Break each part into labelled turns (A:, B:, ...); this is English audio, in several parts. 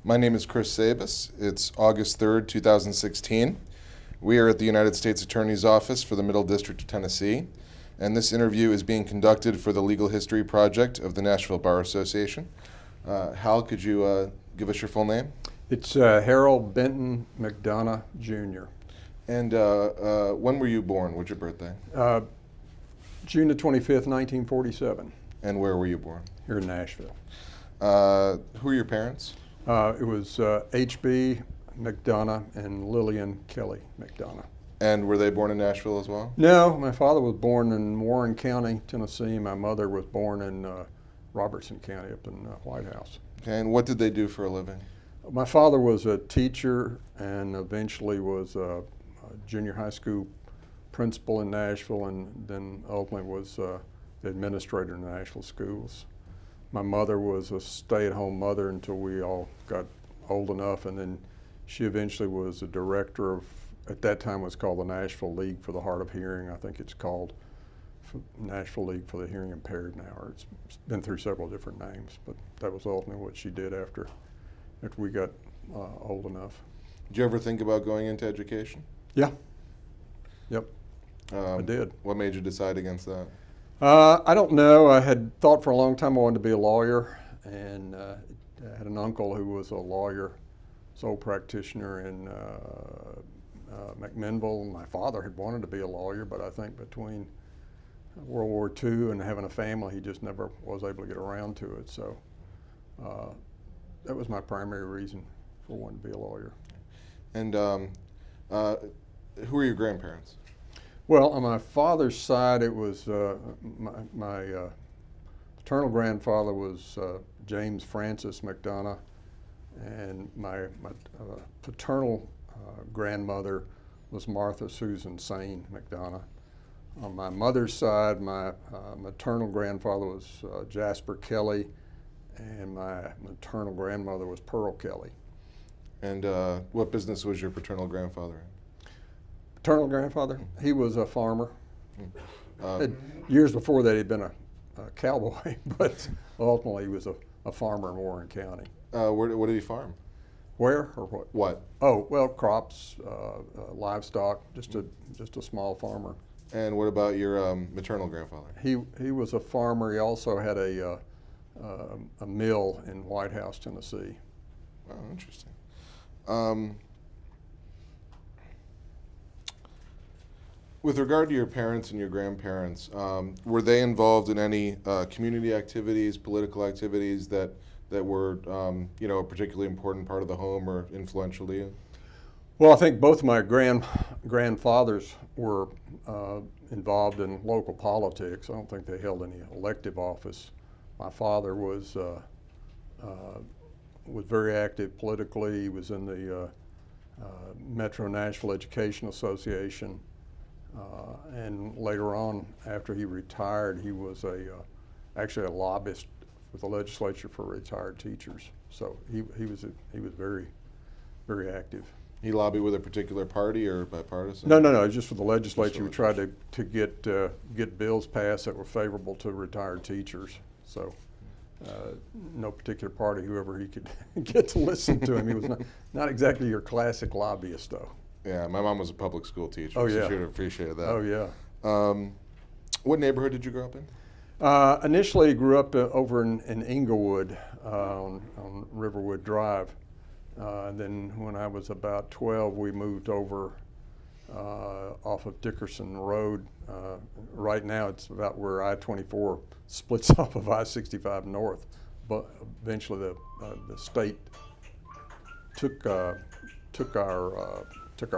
A: My name is Chris Sabas. It's August 3rd, 2016. We are at the United States Attorney's Office for the Middle District of Tennessee, and this interview is being conducted for the Legal History Project of the Nashville Bar Association. Hal, could you give us your full name?
B: It's Harold Benton McDonough, Jr.
A: And when were you born? What's your birthday?
B: June the 25th, 1947,
A: And where were you born?
B: here in Nashville.
A: Who are your parents?
B: It was H.B. McDonough and Lillian Kelly McDonough.
A: And were they born in Nashville as well?
B: No, my father was born in Warren County, Tennessee. My mother was born in Robertson County up in White House.
A: Okay, and what did they do for a living?
B: My father was a teacher and eventually was a junior high school principal in Nashville, and then ultimately was the administrator in the Nashville schools. My mother was a stay-at-home mother until we all got old enough, and then she eventually was a director of, at that time was called the Nashville League for the Hard of Hearing. I think it's called Nashville League for the Hearing Impaired now, or it's been through several different names, but that was ultimately what she did after we got old enough.
A: Did you ever think about going into education?
B: Yeah. Yep. I did.
A: What made you decide against that?
B: I don't know. I had thought for a long time I wanted to be a lawyer, and I had an uncle who was a lawyer, sole practitioner in McMinnville. My father had wanted to be a lawyer, but I think between World War II and having a family, he just never was able to get around to it. So that was my primary reason for wanting to be a lawyer.
A: And who are your grandparents?
B: Well, on my father's side, it was my paternal grandfather was James Francis McDonough, and my paternal grandmother was Martha Susan Sane McDonough. On my mother's side, my maternal grandfather was Jasper Kelly, and my maternal grandmother was Pearl Kelly.
A: And what business was your paternal grandfather in?
B: Paternal grandfather, he was a farmer. Years before that, he'd been a cowboy, but ultimately he was a farmer in Warren County.
A: What did he farm?
B: Where or what?
A: What?
B: Oh, well, crops, livestock, just a small farmer.
A: And what about your maternal grandfather?
B: He was a farmer. He also had a mill in White House, Tennessee.
A: Oh, interesting. With regard to your parents and your grandparents, were they involved in any community activities, political activities that were, a particularly important part of the home or influential to you?
B: Well, I think both my grandfathers were involved in local politics. I don't think they held any elective office. My father was very active politically. He was in the Metro Nashville Education Association. And later on, after he retired, he was actually a lobbyist with the legislature for retired teachers. So he was very, very active.
A: He lobbied with a particular party or bipartisan?
B: No, just for the legislature. We tried to get bills passed that were favorable to retired teachers. So no particular party, whoever he could get to listen to him. He was not exactly your classic lobbyist, though.
A: Yeah, my mom was a public school teacher,
B: Oh,
A: so
B: yeah.
A: she would have appreciated that.
B: Oh, yeah.
A: What neighborhood did you grow up in?
B: Initially, grew up over in Inglewood on Riverwood Drive. Then when I was about 12, we moved over off of Dickerson Road. Right now, it's about where I-24 splits off of I-65 North. But eventually, the state took our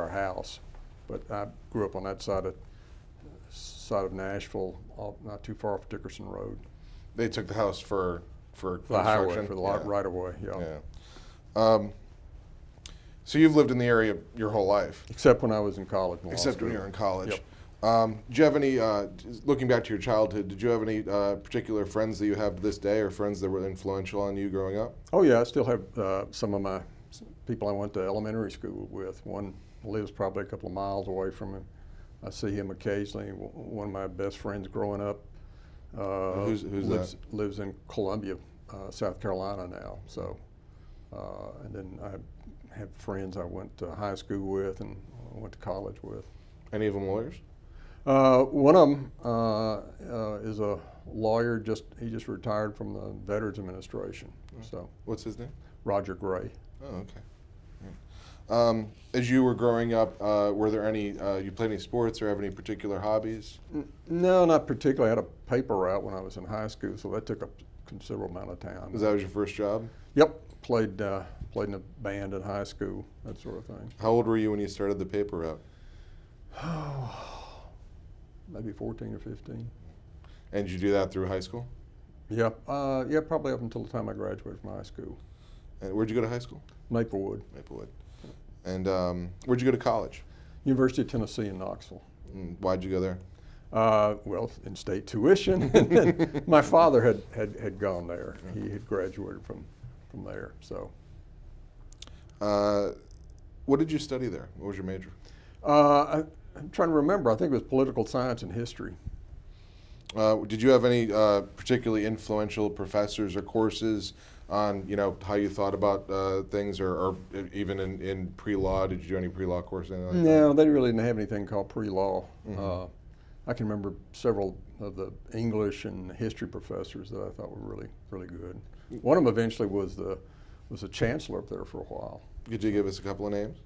B: house, but I grew up on that side of Nashville, not too far off Dickerson Road.
A: They took the house for
B: The highway,
A: construction?
B: for the
A: Yeah.
B: right of way, yeah.
A: Yeah. So you've lived in the area your whole life?
B: Except when I was in college. and law
A: Except
B: school.
A: when you were in college.
B: Yep.
A: Do you have any, looking back to your childhood, did you have any particular friends that you have to this day, or friends that were influential on you growing up?
B: Oh yeah, I still have some of my people I went to elementary school with. One lives probably a couple of miles away from him. I see him occasionally. One of my best friends growing up
A: Who's
B: lives in Columbia, South Carolina now. So And then I have friends I went to high school with and went to college with.
A: Any of them lawyers?
B: One of them is a lawyer. He just retired from the Veterans Administration. So
A: What's his name?
B: Roger Gray.
A: Oh, okay. As you were growing up, were there any, you played any sports or have any particular hobbies?
B: No, not particularly. I had a paper route when I was in high school, so that took a considerable amount of time.
A: Was that your first job?
B: Yep, played in a band in high school, that sort of thing.
A: How old were you when you started the paper route?
B: Maybe 14 or 15.
A: And did you do that through high school?
B: Yeah, yeah, probably up until the time I graduated from high school.
A: And where'd you go to high school?
B: Maplewood.
A: Maplewood. And where'd you go to college?
B: University of Tennessee in Knoxville.
A: And why'd you go there?
B: Well, in state tuition. And my father had gone there. He had graduated from there. So,
A: what did you study there? What was your major?
B: I'm trying to remember. I think it was political science and history.
A: Did you have any particularly influential professors or courses on, how you thought about things, or even in pre-law? Did you do any pre-law courses?
B: No, they really didn't have anything called pre-law. I can remember several of the English and history professors that I thought were really, really good. One of them eventually was the chancellor up there for a while.
A: Could you give us a couple of names?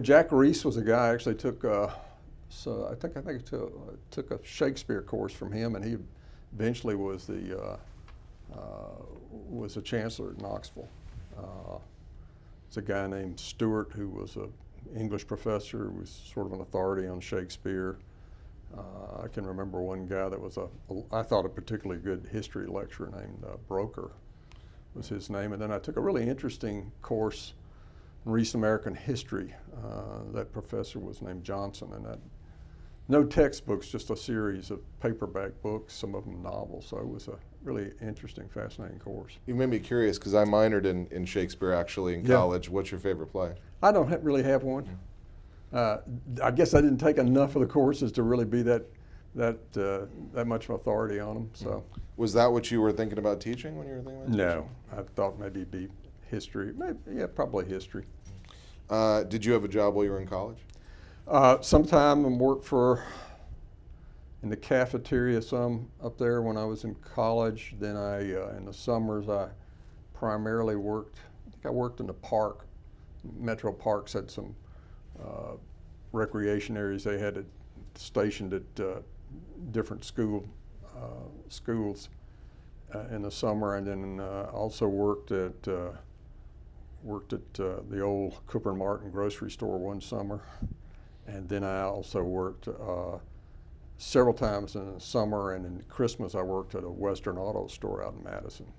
B: Jack Reese was a guy I actually took. I think took a Shakespeare course from him, and he eventually was the chancellor at Knoxville. It's a guy named Stewart who was an English professor, who was sort of an authority on Shakespeare. I can remember one guy that was I thought a particularly good history lecturer named Broker was his name. And then I took a really interesting course in recent American history. That professor was named Johnson, and no textbooks, just a series of paperback books, some of them novels. So it was a really interesting, fascinating course.
A: You made me curious because I minored in Shakespeare actually in college. What's your favorite play?
B: I don't really have one. I guess I didn't take enough of the courses to really be that much of authority on them. So,
A: was that what you were thinking about teaching when you were thinking about teaching?
B: No, I thought maybe it'd be history. Probably history.
A: Did you have a job while you were in college?
B: Sometime I worked in the cafeteria some up there when I was in college. Then in the summers, I primarily worked. I think I worked in the park. Metro Parks had some recreation areas they had stationed at different schools in the summer, and then also worked at the old Cooper and Martin grocery store one summer, and then I also worked several times in the summer, and in Christmas I worked at a Western Auto store out in Madison.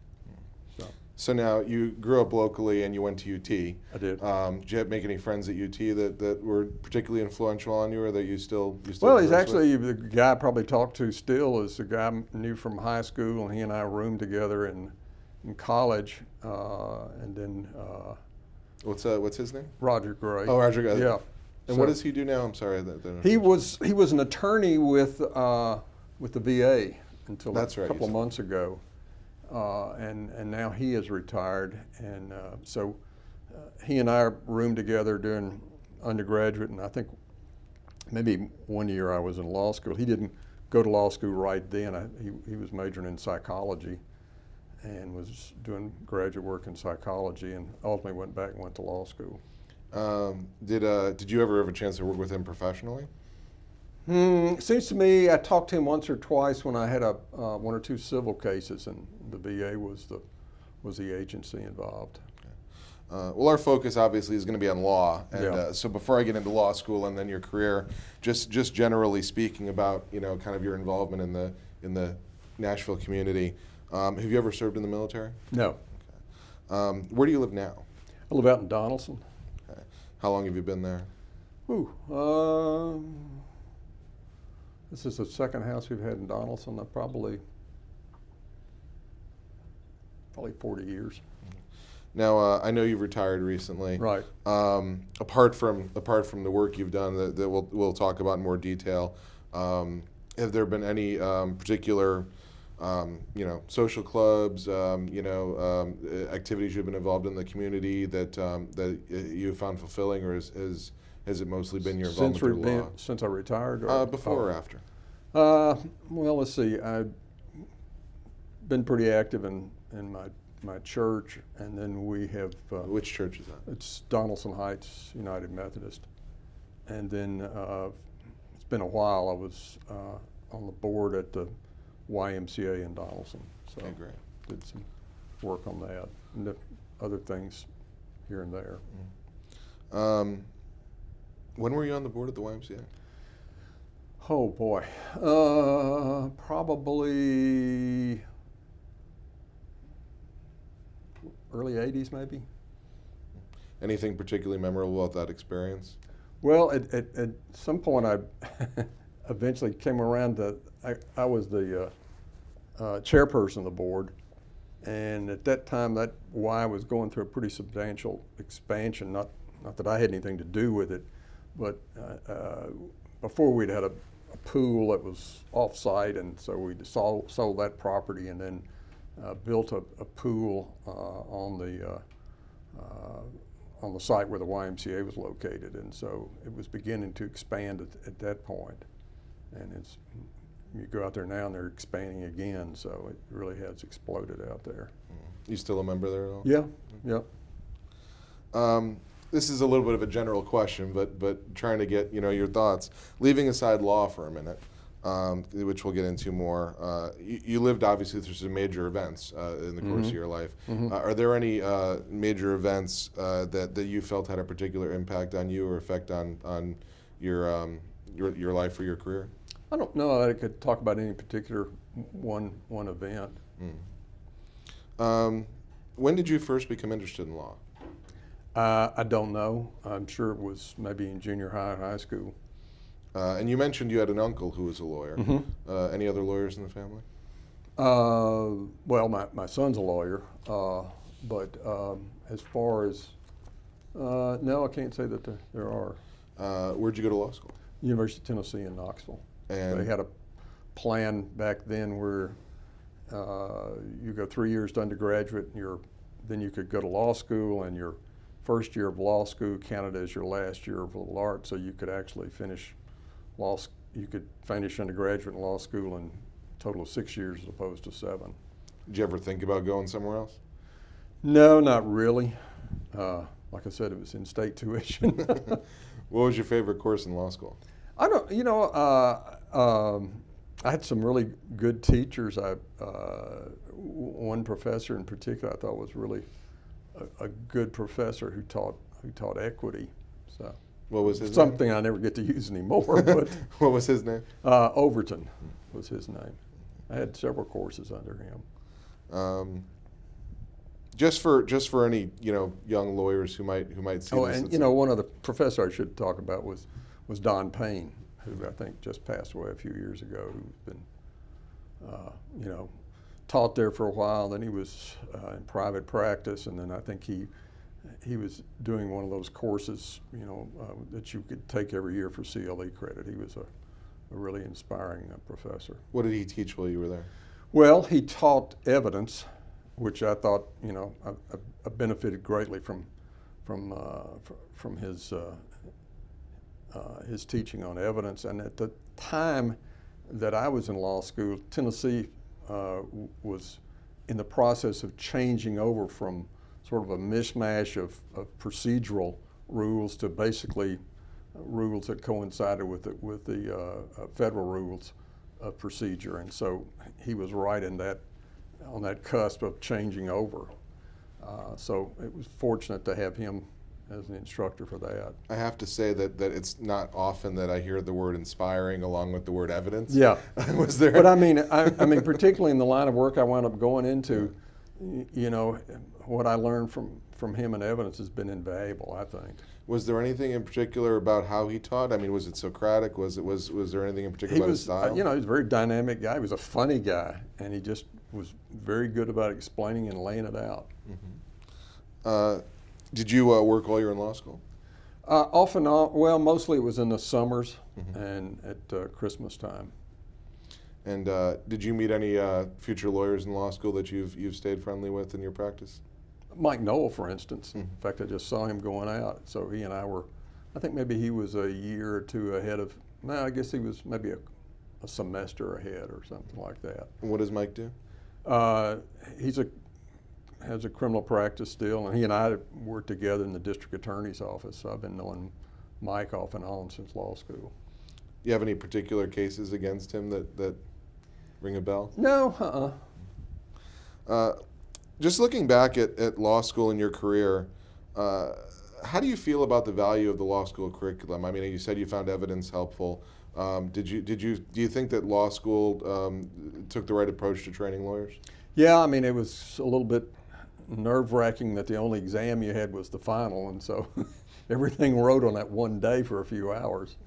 A: So now you grew up locally and you went to UT.
B: I did.
A: Did you make any friends at UT that were particularly influential on you, or that you still
B: Well, he's actually the guy I probably talk to still is the guy I knew from high school, and he and I roomed together in college, and then
A: What's his name?
B: Roger Gray.
A: Oh, Roger Gray.
B: Yeah.
A: And what does he do now? I'm sorry.
B: He was an attorney with the VA until
A: That's
B: a
A: right,
B: couple of months ago. And now he is retired, and so he and I roomed together during undergraduate, and I think maybe one year I was in law school. He didn't go to law school right then. He was majoring in psychology and was doing graduate work in psychology, and ultimately went back and went to law school.
A: Did you ever have a chance to work with him professionally?
B: It seems to me I talked to him once or twice when I had one or two civil cases, and the VA was the agency involved.
A: Well, our focus obviously is going to be on law, and
B: Yeah.
A: so before I get into law school and then your career, just generally speaking about kind of your involvement in the Nashville community, have you ever served in the military?
B: No.
A: Okay. Where do you live now?
B: I live out in Donaldson.
A: Okay. How long have you been there?
B: This is the second house we've had in Donaldson. Probably 40 years.
A: Now, I know you've retired recently.
B: Right.
A: Apart from the work you've done that we'll talk about in more detail, have there been any particular social clubs, activities you've been involved in the community that you found fulfilling, or has it mostly been your involvement through law?
B: Since I retired? Or,
A: before or after?
B: Well, let's see. I've been pretty active in my church, and then we have...
A: Which church is that?
B: It's Donaldson Heights United Methodist. And then it's been a while. I was on the board at the YMCA in Donaldson. So
A: Okay, great.
B: did some work on that and the other things here and there.
A: When were you on the board at the YMCA?
B: Oh boy, probably early 80s maybe.
A: Anything particularly memorable about that experience?
B: Well, at some point I eventually came around to, I was the chairperson of the board, and at that time that Y was going through a pretty substantial expansion, not that I had anything to do with it, but before we'd had a pool that was off-site, and so we sold that property and then built a pool on the site where the YMCA was located, and so it was beginning to expand at that point. And you go out there now and they're expanding again, so it really has exploded out there.
A: You still a member there at all?
B: Yeah, yeah.
A: This is a little bit of a general question, but trying to get your thoughts. Leaving aside law for a minute, which we'll get into more. You lived obviously through some major events in the course of your life. Are there any major events that you felt had a particular impact on you or effect on your life or your career?
B: I don't know that I could talk about any particular one event.
A: When did you first become interested in law?
B: I don't know. I'm sure it was maybe in junior high or high school.
A: And you mentioned you had an uncle who was a lawyer. Any other lawyers in the family?
B: Well, my son's a lawyer, but as far as, no, I can't say that there are.
A: Where'd you go to law school?
B: University of Tennessee in Knoxville.
A: And
B: they had a plan back then where you go 3 years to undergraduate, and then you could go to law school, and your first year of law school counted as your last year of liberal arts, so you could actually finish undergraduate in law school in a total of 6 years as opposed to 7.
A: Did you ever think about going somewhere else?
B: No, not really. Like I said, it was in-state tuition.
A: What was your favorite course in law school?
B: I don't, I had some really good teachers. One professor in particular I thought was really a good professor who taught equity. So
A: What was his
B: something
A: name?
B: I never get to use anymore. But
A: What was his name?
B: Overton was his name. I had several courses under him.
A: Just for any young lawyers who might see
B: Oh,
A: this.
B: and one of the professors I should talk about was Don Payne, who I think just passed away a few years ago, who's been taught there for a while. Then he was in private practice, and then I think he was doing one of those courses that you could take every year for CLE credit. He was a really inspiring professor.
A: What did he teach while you were there?
B: Well, he taught evidence, which I thought I benefited greatly from his teaching on evidence. And at the time that I was in law school, Tennessee was in the process of changing over from sort of a mishmash of procedural rules to basically rules that coincided with the federal rules of procedure. And so he was right on that cusp of changing over. So it was fortunate to have him as an instructor for that.
A: I have to say that it's not often that I hear the word inspiring along with the word evidence.
B: Yeah.
A: Was there?
B: But I mean, particularly in the line of work I wound up going into, what I learned from him in evidence has been invaluable, I think.
A: Was there anything in particular about how he taught? I mean, was it Socratic? Was there anything in particular about his style?
B: He was a very dynamic guy. He was a funny guy, and he just was very good about explaining and laying it out.
A: Did you work while you were in law school?
B: Off and on. Well, mostly it was in the summers and at Christmas time.
A: And did you meet any future lawyers in law school that you've stayed friendly with in your practice?
B: Mike Noel, for instance. In fact, I just saw him going out. So he and I were, I think maybe he was a year or two ahead of, well, I guess he was maybe a semester ahead or something like that.
A: And what does Mike do?
B: Has a criminal practice still, and he and I worked together in the district attorney's office. So I've been knowing Mike off and on since law school.
A: You have any particular cases against him that ring a bell?
B: No,
A: Just looking back at law school and your career, how do you feel about the value of the law school curriculum? I mean, you said you found evidence helpful. Do you think that law school took the right approach to training lawyers?
B: Yeah, I mean, it was a little bit nerve-wracking that the only exam you had was the final, and so everything wrote on that one day for a few hours.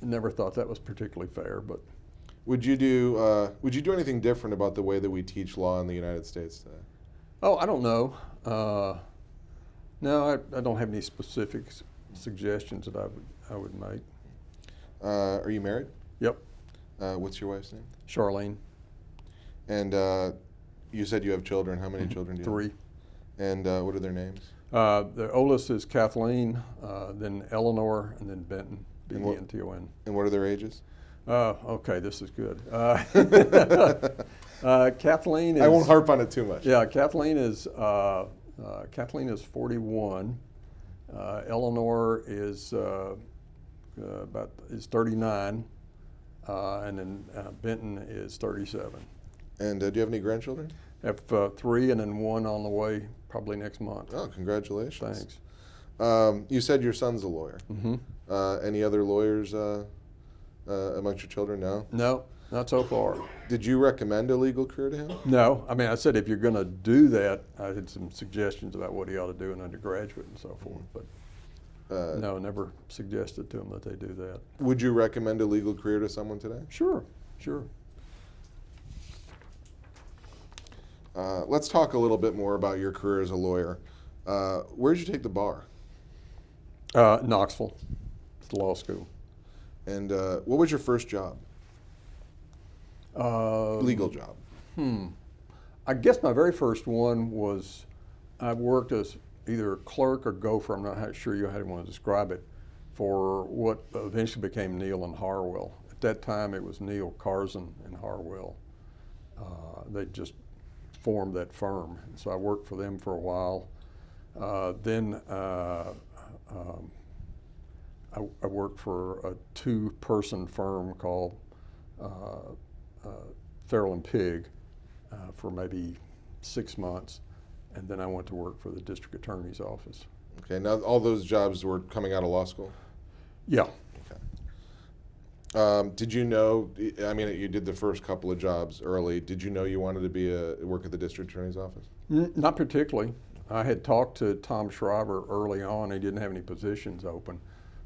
B: Never thought that was particularly fair, but.
A: Would you do anything different about the way that we teach law in the United States today?
B: Oh, I don't know. No, I don't have any specific suggestions that I would make.
A: Are you married?
B: Yep.
A: What's your wife's name?
B: Charlene.
A: And you said you have children. How many children do you
B: 3.
A: have? And what are their names?
B: The oldest is Kathleen, then Eleanor, and then Benton, B-E-N-T-O-N.
A: And what are their ages?
B: Okay, this is good. Kathleen is.
A: I won't harp on it too much.
B: Yeah, Kathleen is 41. Eleanor is 39, and then Benton is 37.
A: And do you have any grandchildren?
B: I have 3, and then 1 on the way, probably next month.
A: Oh, congratulations!
B: Thanks.
A: You said your son's a lawyer.
B: Mm-hmm.
A: Any other lawyers amongst your children? No.
B: No, not so far.
A: Did you recommend a legal career to him?
B: No, I mean, I said if you're going to do that, I had some suggestions about what he ought to do in undergraduate and so forth, but no, never suggested to him that they do that.
A: Would you recommend a legal career to someone today?
B: Sure.
A: Let's talk a little bit more about your career as a lawyer. Where did you take the bar?
B: Knoxville, it's law school.
A: And what was your first job? Legal job.
B: I guess my very first one was I worked as either a clerk or gopher. I'm not sure how you want to describe it, for what eventually became Neal and Harwell. At that time, it was Neal, Carson, and Harwell. They just formed that firm, so I worked for them for a while. Then I worked for a 2-person firm called Farrell and Pig for maybe 6 months, and then I went to work for the district attorney's office.
A: Okay, now all those jobs were coming out of law school?
B: Yeah.
A: Okay. Did you know, I mean, you did the first couple of jobs early. Did you know you wanted to work at the district attorney's office?
B: Not particularly. I had talked to Tom Schreiber early on. He didn't have any positions open,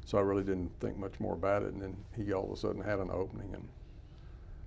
B: so I really didn't think much more about it, and then he all of a sudden had an opening. And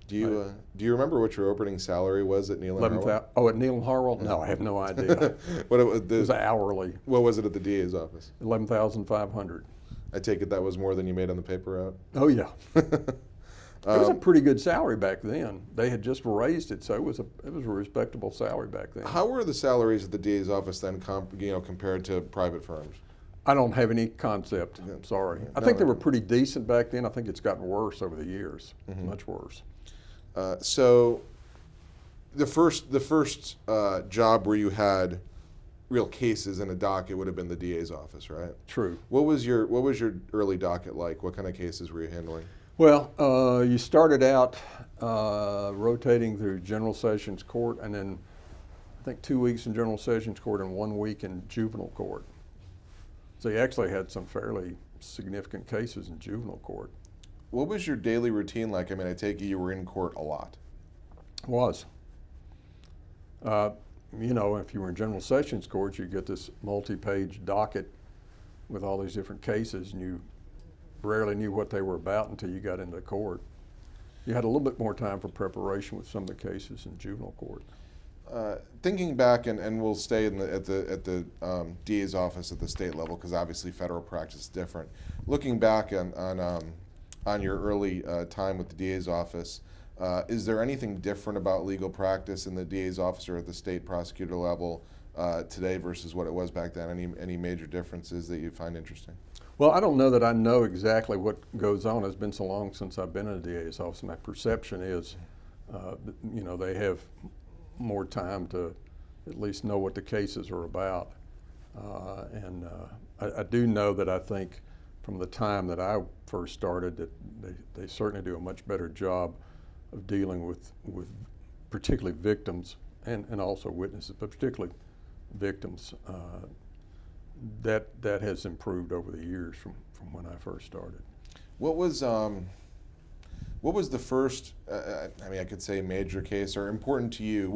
A: do you remember what your opening salary was at Neal and Harwell?
B: Oh, at Neal and Harwell? No, I have no idea. It was hourly.
A: What was it at the DA's office?
B: $11,500.
A: I take it that was more than you made on the paper route?
B: Oh, yeah. It was a pretty good salary back then. They had just raised it, so it was a respectable salary back then.
A: How were the salaries at the DA's office then compared to private firms?
B: I don't have any concept. I'm sorry. I think they were pretty decent back then. I think it's gotten worse over the years, much worse.
A: So the first job where you had real cases in a docket would have been the DA's office, right?
B: True.
A: What was your early docket like? What kind of cases were you handling?
B: Well, you started out rotating through General Sessions Court, and then I think 2 weeks in General Sessions Court and 1 week in Juvenile Court. So you actually had some fairly significant cases in Juvenile Court.
A: What was your daily routine like? I mean, I take it you were in court a lot.
B: Was. You know, if you were in General Sessions Court, you get this multi-page docket with all these different cases, and you rarely knew what they were about until you got into court. You had a little bit more time for preparation with some of the cases in Juvenile Court.
A: Thinking back, and we'll stay at the DA's office at the state level because obviously federal practice is different. Looking back on on your early time with the DA's office. Is there anything different about legal practice in the DA's office or at the state prosecutor level today versus what it was back then? Any major differences that you find interesting?
B: Well, I don't know that I know exactly what goes on. It's been so long since I've been in the DA's office. My perception is, they have more time to at least know what the cases are about. I do know that I think from the time that I first started that they certainly do a much better job of dealing with particularly victims and also witnesses, but particularly victims. That has improved over the years from when I first started.
A: What was the first, I could say major case or important to you?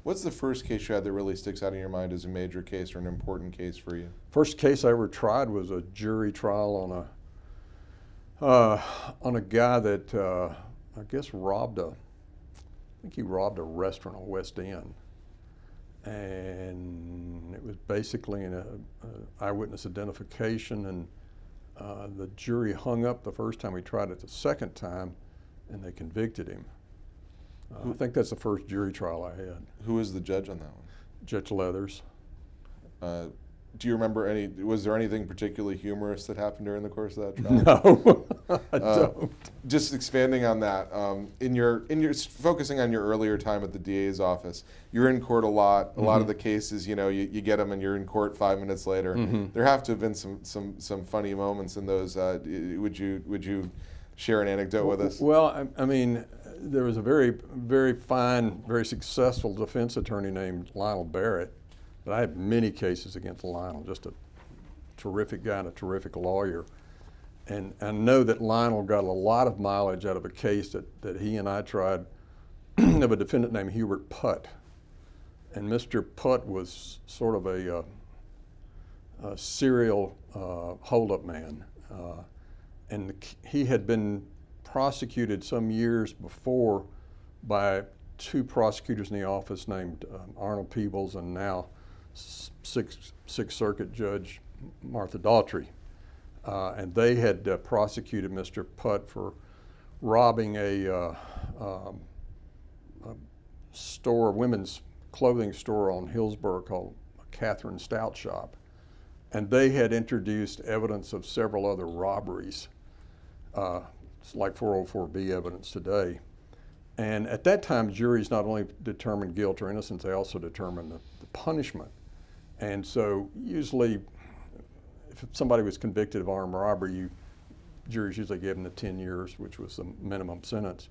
A: What's the first case you had that really sticks out in your mind as a major case or an important case for you?
B: First case I ever tried was a jury trial on a guy that I guess robbed a restaurant on West End. And it was basically an eyewitness identification, and the jury hung up the first time we tried it. The second time, and they convicted him. I think that's the first jury trial I had.
A: Who was the judge on that one?
B: Judge Leathers.
A: Do you remember was there anything particularly humorous that happened during the course of that trial?
B: No, I don't.
A: Just expanding on that, in your focusing on your earlier time at the DA's office, you're in court a lot. A lot of the cases, you get them and you're in court 5 minutes later. There have to have been some funny moments in those. Would you share an anecdote with us?
B: Well, there was a very, very fine, very successful defense attorney named Lionel Barrett. But I had many cases against Lionel, just a terrific guy and a terrific lawyer. And I know that Lionel got a lot of mileage out of a case that he and I tried of a defendant named Hubert Putt. And Mr. Putt was sort of a serial holdup man. And he had been prosecuted some years before by two prosecutors in the office named Arnold Peebles and now Sixth Circuit Judge Martha Daughtry. And they had prosecuted Mr. Putt for robbing a women's clothing store on Hillsborough called Catherine Stout Shop. And they had introduced evidence of several other robberies. It's like 404B evidence today. And at that time, juries not only determined guilt or innocence, they also determined the punishment. And so usually, if somebody was convicted of armed robbery, juries usually gave them the 10 years, which was the minimum sentence.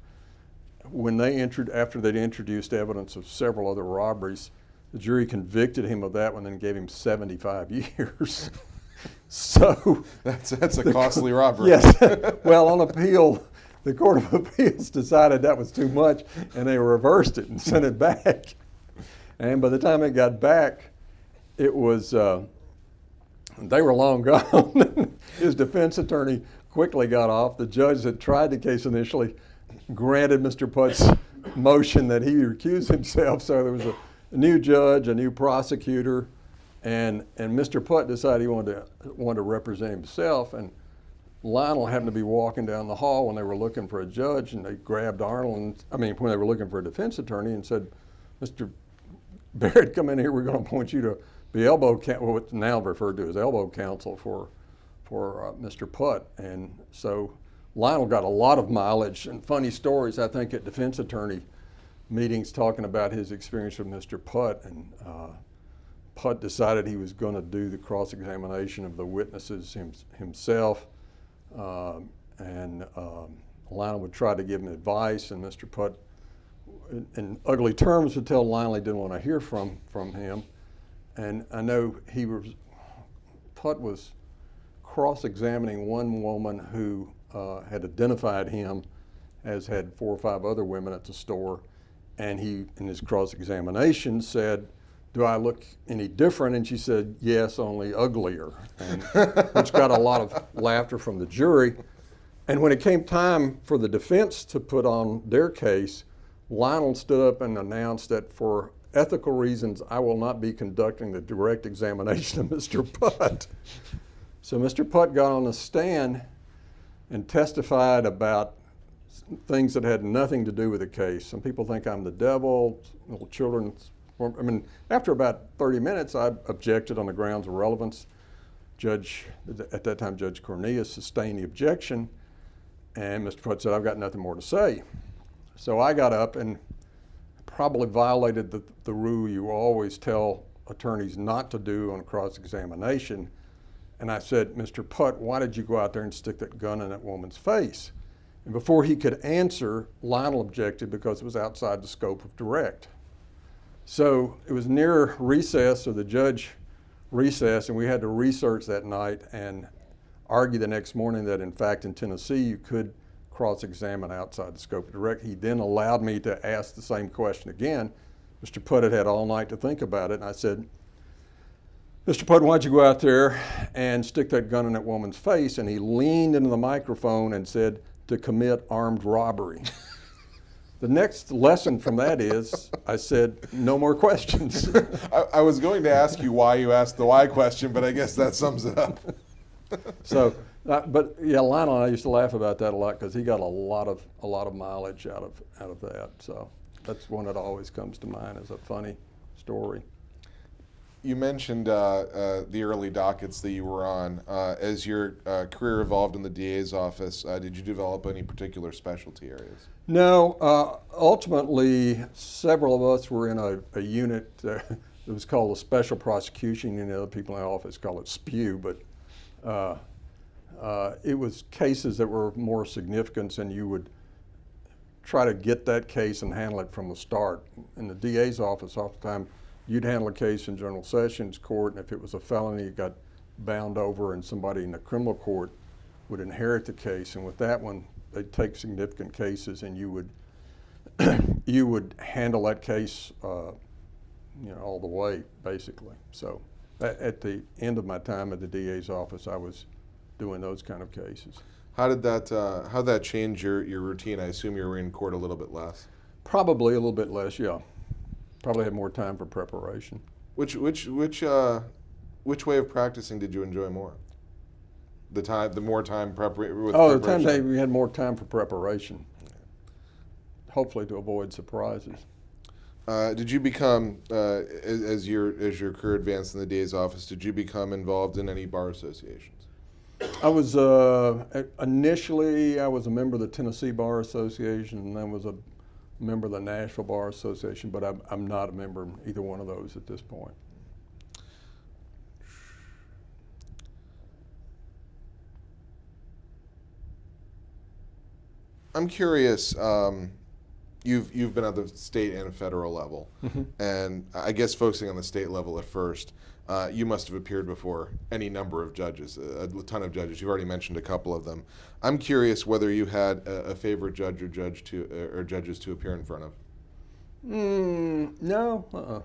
B: When after they'd introduced evidence of several other robberies, the jury convicted him of that one and then gave him 75 years. So
A: that's a costly robbery.
B: Yes. Well, on appeal, the Court of Appeals decided that was too much, and they reversed it and sent it back. And by the time it got back, it was they were long gone. His defense attorney quickly got off. The judge that tried the case initially granted Mr. Putt's motion that he recuse himself. So there was a new judge, a new prosecutor, and Mr. Putt decided he wanted to represent himself. And Lionel happened to be walking down the hall when they were looking for a judge, and they grabbed Arnold, when they were looking for a defense attorney, and said, "Mr. Barrett, come in here. We're going to appoint you to be what's now referred to as elbow counsel for Mr. Putt." And so Lionel got a lot of mileage and funny stories, I think, at defense attorney meetings talking about his experience with Mr. Putt. And Putt decided he was going to do the cross-examination of the witnesses himself. Lionel would try to give him advice, and Mr. Putt, in ugly terms, would tell Lionel he didn't want to hear from him. And I know Putt was cross-examining one woman who had identified him as had 4 or 5 other women at the store, and he, in his cross-examination, said, "Do I look any different?" And she said, "Yes, only uglier," which got a lot of laughter from the jury. And when it came time for the defense to put on their case, Lionel stood up and announced that for ethical reasons, I will not be conducting the direct examination of Mr. Putt. So Mr. Putt got on the stand, and testified about things that had nothing to do with the case. Some people think I'm the devil, little children. I mean, after about 30 minutes, I objected on the grounds of relevance. At that time, Judge Cornelius sustained the objection, and Mr. Pruitt said, I've got nothing more to say. So I got up and probably violated the rule you always tell attorneys not to do on cross-examination. And I said, Mr. Putt, why did you go out there and stick that gun in that woman's face? And before he could answer, Lionel objected because it was outside the scope of direct. So it was near recess, so the judge recessed, and we had to research that night and argue the next morning that, in fact, in Tennessee, you could cross-examine outside the scope of direct. He then allowed me to ask the same question again. Mr. Putt had all night to think about it, and I said, Mr. Putt, why'd you go out there and stick that gun in that woman's face? And he leaned into the microphone and said, to commit armed robbery. The next lesson from that is, I said, no more questions.
A: I was going to ask you why you asked the why question, but I guess that sums it up.
B: So, but yeah, Lionel and I used to laugh about that a lot because he got a lot of mileage out of that. So that's one that always comes to mind as a funny story.
A: You mentioned the early dockets that you were on. As your career evolved in the DA's office, did you develop any particular specialty areas?
B: No. Ultimately, several of us were in a unit that was called the Special Prosecution Unit. Other people in the office call it SPEW, but it was cases that were of more significance, and you would try to get that case and handle it from the start. In the DA's office, oftentimes, you'd handle a case in General Sessions Court, and if it was a felony, it got bound over, and somebody in the criminal court would inherit the case. And with that one, they'd take significant cases, and you would you would handle that case, all the way, basically. So, at the end of my time at the DA's office, I was doing those kind of cases.
A: How did that change your routine? I assume you were in court a little bit less.
B: Probably a little bit less, yeah. Probably had more time for preparation.
A: Which way of practicing did you enjoy more? The more time preparation.
B: The time we had more time for preparation. Hopefully to avoid surprises.
A: Did you become as your career advanced in the DA's office? Did you become involved in any bar associations?
B: I was initially I was a member of the Tennessee Bar Association, and then was a member of the Nashville Bar Association, but I'm not a member of either one of those at this point.
A: I'm curious. You've been at the state and federal level, and I guess focusing on the state level at first, you must have appeared before any number of judges, a ton of judges. You've already mentioned a couple of them. I'm curious whether you had a favorite judge or judges to appear in front of.
B: No.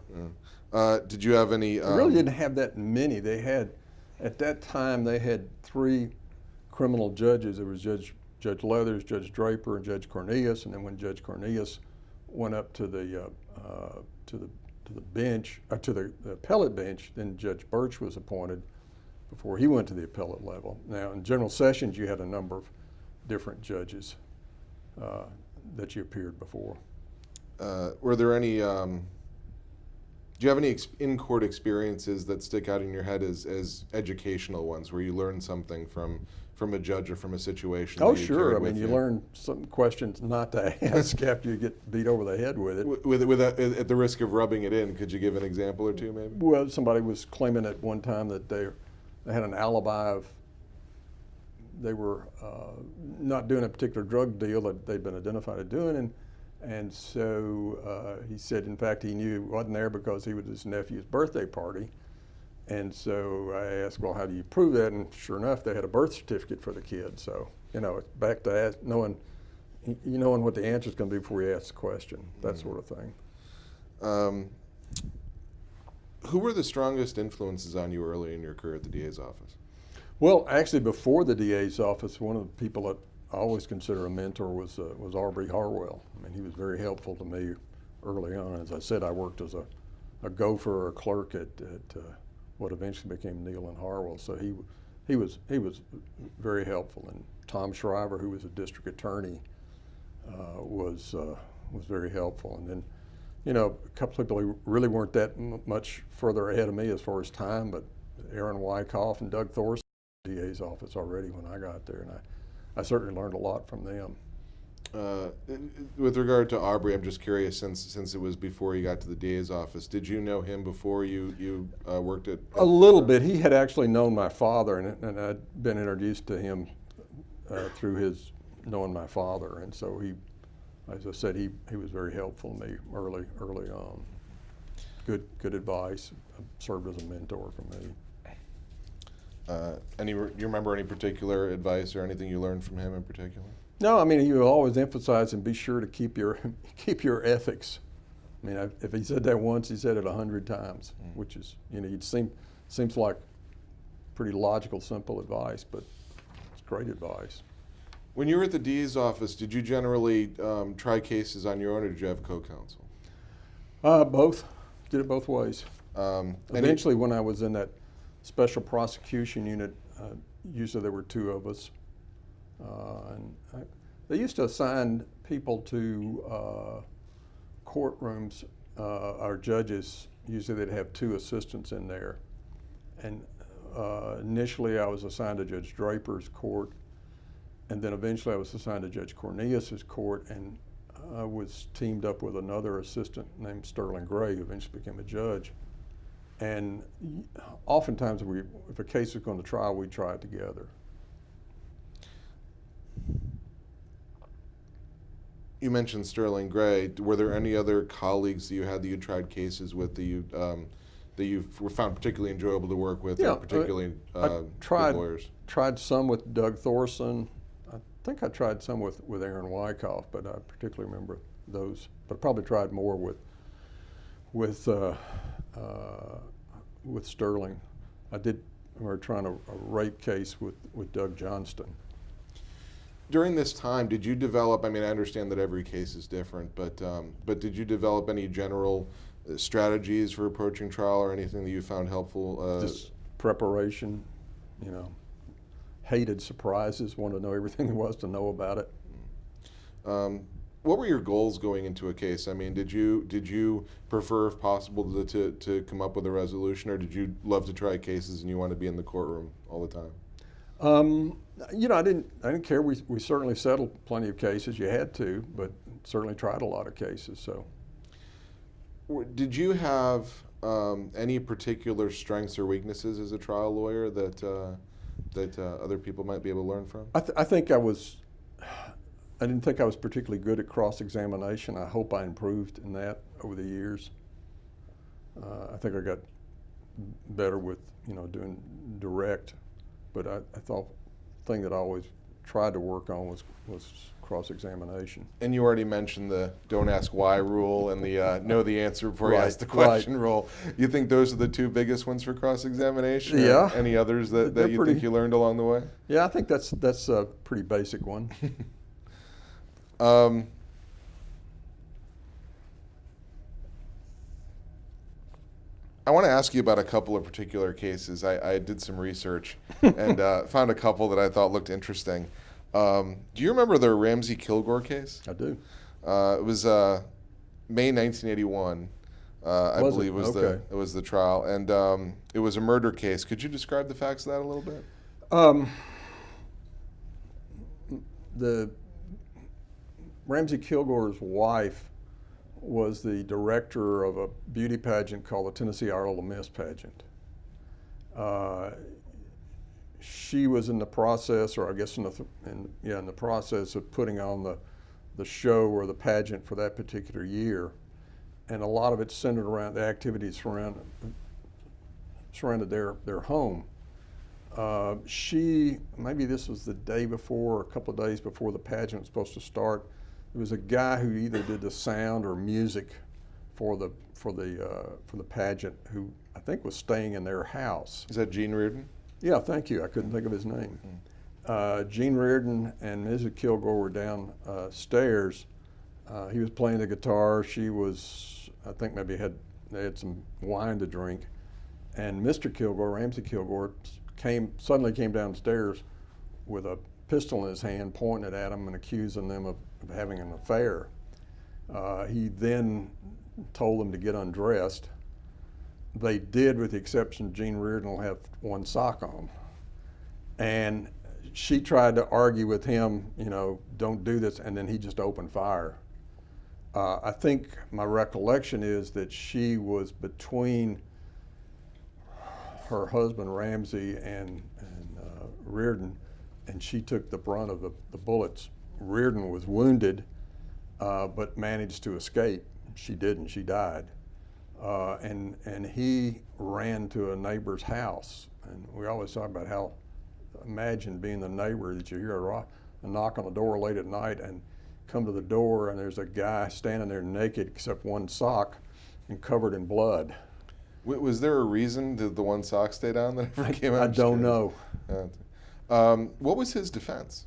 A: Did you have any?
B: They really didn't have that many. At that time, they had 3 criminal judges. There was Judge Leathers, Judge Draper, and Judge Cornelius. And then when Judge Cornelius went up to the bench, to the appellate bench, then Judge Birch was appointed before he went to the appellate level. Now, in General Sessions, you had a number of different judges that you appeared before.
A: Were there any? Do you have any in-court experiences that stick out in your head as educational ones, where you learned something from a judge or from a situation?
B: Oh, sure. I mean, you learn some questions not to ask after you get beat over the head with it.
A: At the risk of rubbing it in, could you give an example or two, maybe?
B: Well, somebody was claiming at one time that they had an alibi of they were not doing a particular drug deal that they'd been identified as doing, and so he said, in fact, he knew he wasn't there because he was at his nephew's birthday party. And so I asked, well, how do you prove that? And sure enough, they had a birth certificate for the kid. So, it's back to knowing what the answer is going to be before you ask the question, that sort of thing.
A: Who were the strongest influences on you early in your career at the DA's office?
B: Well, actually, before the DA's office, one of the people that I always consider a mentor was Aubrey Harwell. I mean, he was very helpful to me early on. As I said, I worked as a gopher or a clerk at what eventually became Neal and Harwell. So he was very helpful. And Tom Shriver, who was a district attorney, was very helpful. And then, you know, a couple of people who really weren't that much further ahead of me as far as time, but Aaron Wyckoff and Doug Thorson, DA's office already when I got there, and I certainly learned a lot from them.
A: With regard to Aubrey, I'm just curious, since it was before you got to the DA's office, did you know him before you worked at?
B: A little bit. He had actually known my father, and I'd been introduced to him through his knowing my father, and so he, as I said, he was very helpful to me early on. Good advice. Served as a mentor for me.
A: You remember any particular advice or anything you learned from him in particular?
B: No, I mean, he would always emphasize and be sure to keep your ethics. I mean, if he said that once, he said it 100 times, which is, you know, seems like pretty logical, simple advice, but it's great advice.
A: When you were at the DA's office, did you generally try cases on your own, or did you have co-counsel?
B: Both. Did it both ways. Eventually, when I was in that special prosecution unit, usually there were two of us. They used to assign people to courtrooms, our judges, usually they'd have two assistants in there. And initially I was assigned to Judge Draper's court, and then eventually I was assigned to Judge Cornelius's court, and I was teamed up with another assistant named Sterling Gray, who eventually became a judge. And oftentimes if a case was going to trial, we'd try it together.
A: You mentioned Sterling Gray. Were there any other colleagues that you had that you tried cases with that you found particularly enjoyable to work with, or particularly good lawyers?
B: Tried some with Doug Thorson. I think I tried some with Aaron Wyckoff, but I particularly remember those. But I probably tried more with Sterling. We were trying a rape case with Doug Johnston.
A: During this time, did you develop, I mean, I understand that every case is different, but did you develop any general strategies for approaching trial, or anything that you found helpful?
B: Just preparation, you know, hated surprises, wanted to know everything there was to know about it.
A: What were your goals going into a case? I mean, did you prefer, if possible, to come up with a resolution, or did you love to try cases and you want to be in the courtroom all the time?
B: You know, I didn't care. We certainly settled plenty of cases. You had to, but certainly tried a lot of cases. So,
A: did you have any particular strengths or weaknesses as a trial lawyer that other people might be able to learn from?
B: I think I didn't think I was particularly good at cross-examination. I hope I improved in that over the years. I think I got better with, you know, doing direct. But I thought the thing that I always tried to work on was cross-examination.
A: And you already mentioned the don't ask why rule and the know the answer before you ask the question rule. You think those are the two biggest ones for cross-examination?
B: Yeah.
A: Any others that you think you learned along the way?
B: Yeah, I think that's a pretty basic one.
A: I want to ask you about a couple of particular cases. I did some research and found a couple that I thought looked interesting. Do you remember the Ramsey Kilgore case?
B: I do.
A: It was May 1981, I believe it was the trial, and it was a murder case. Could you describe the facts of that a little bit?
B: The Ramsey Kilgore's wife was the director of a beauty pageant called the Tennessee Idol of Miss pageant. She was in the process, or I guess in the process of putting on the show or the pageant for that particular year, and a lot of it centered around the activities surrounded their home. Maybe this was the day before, or a couple of days before the pageant was supposed to start. There was a guy who either did the sound or music for the pageant, who I think was staying in their house.
A: Is that Gene Reardon?
B: Yeah, thank you. I couldn't think of his name. Gene Reardon and Mrs. Kilgore were downstairs. He was playing the guitar. She was, I think maybe they had some wine to drink. And Mr. Kilgore, Ramsey Kilgore, suddenly came downstairs with a pistol in his hand, pointing it at them and accusing them of having an affair. He then told them to get undressed. They did, with the exception of Jean Reardon will have one sock on. And she tried to argue with him, don't do this, and then he just opened fire. I think my recollection is that she was between her husband Ramsey and Reardon, and she took the brunt of the bullets. Reardon was wounded, but managed to escape. She didn't, she died. And he ran to a neighbor's house. And we always talk about how, imagine being the neighbor that you hear a knock on the door late at night and come to the door and there's a guy standing there naked except one sock and covered in blood.
A: Was there a reason that the one sock stayed on that ever came out?
B: I don't know.
A: What was his defense?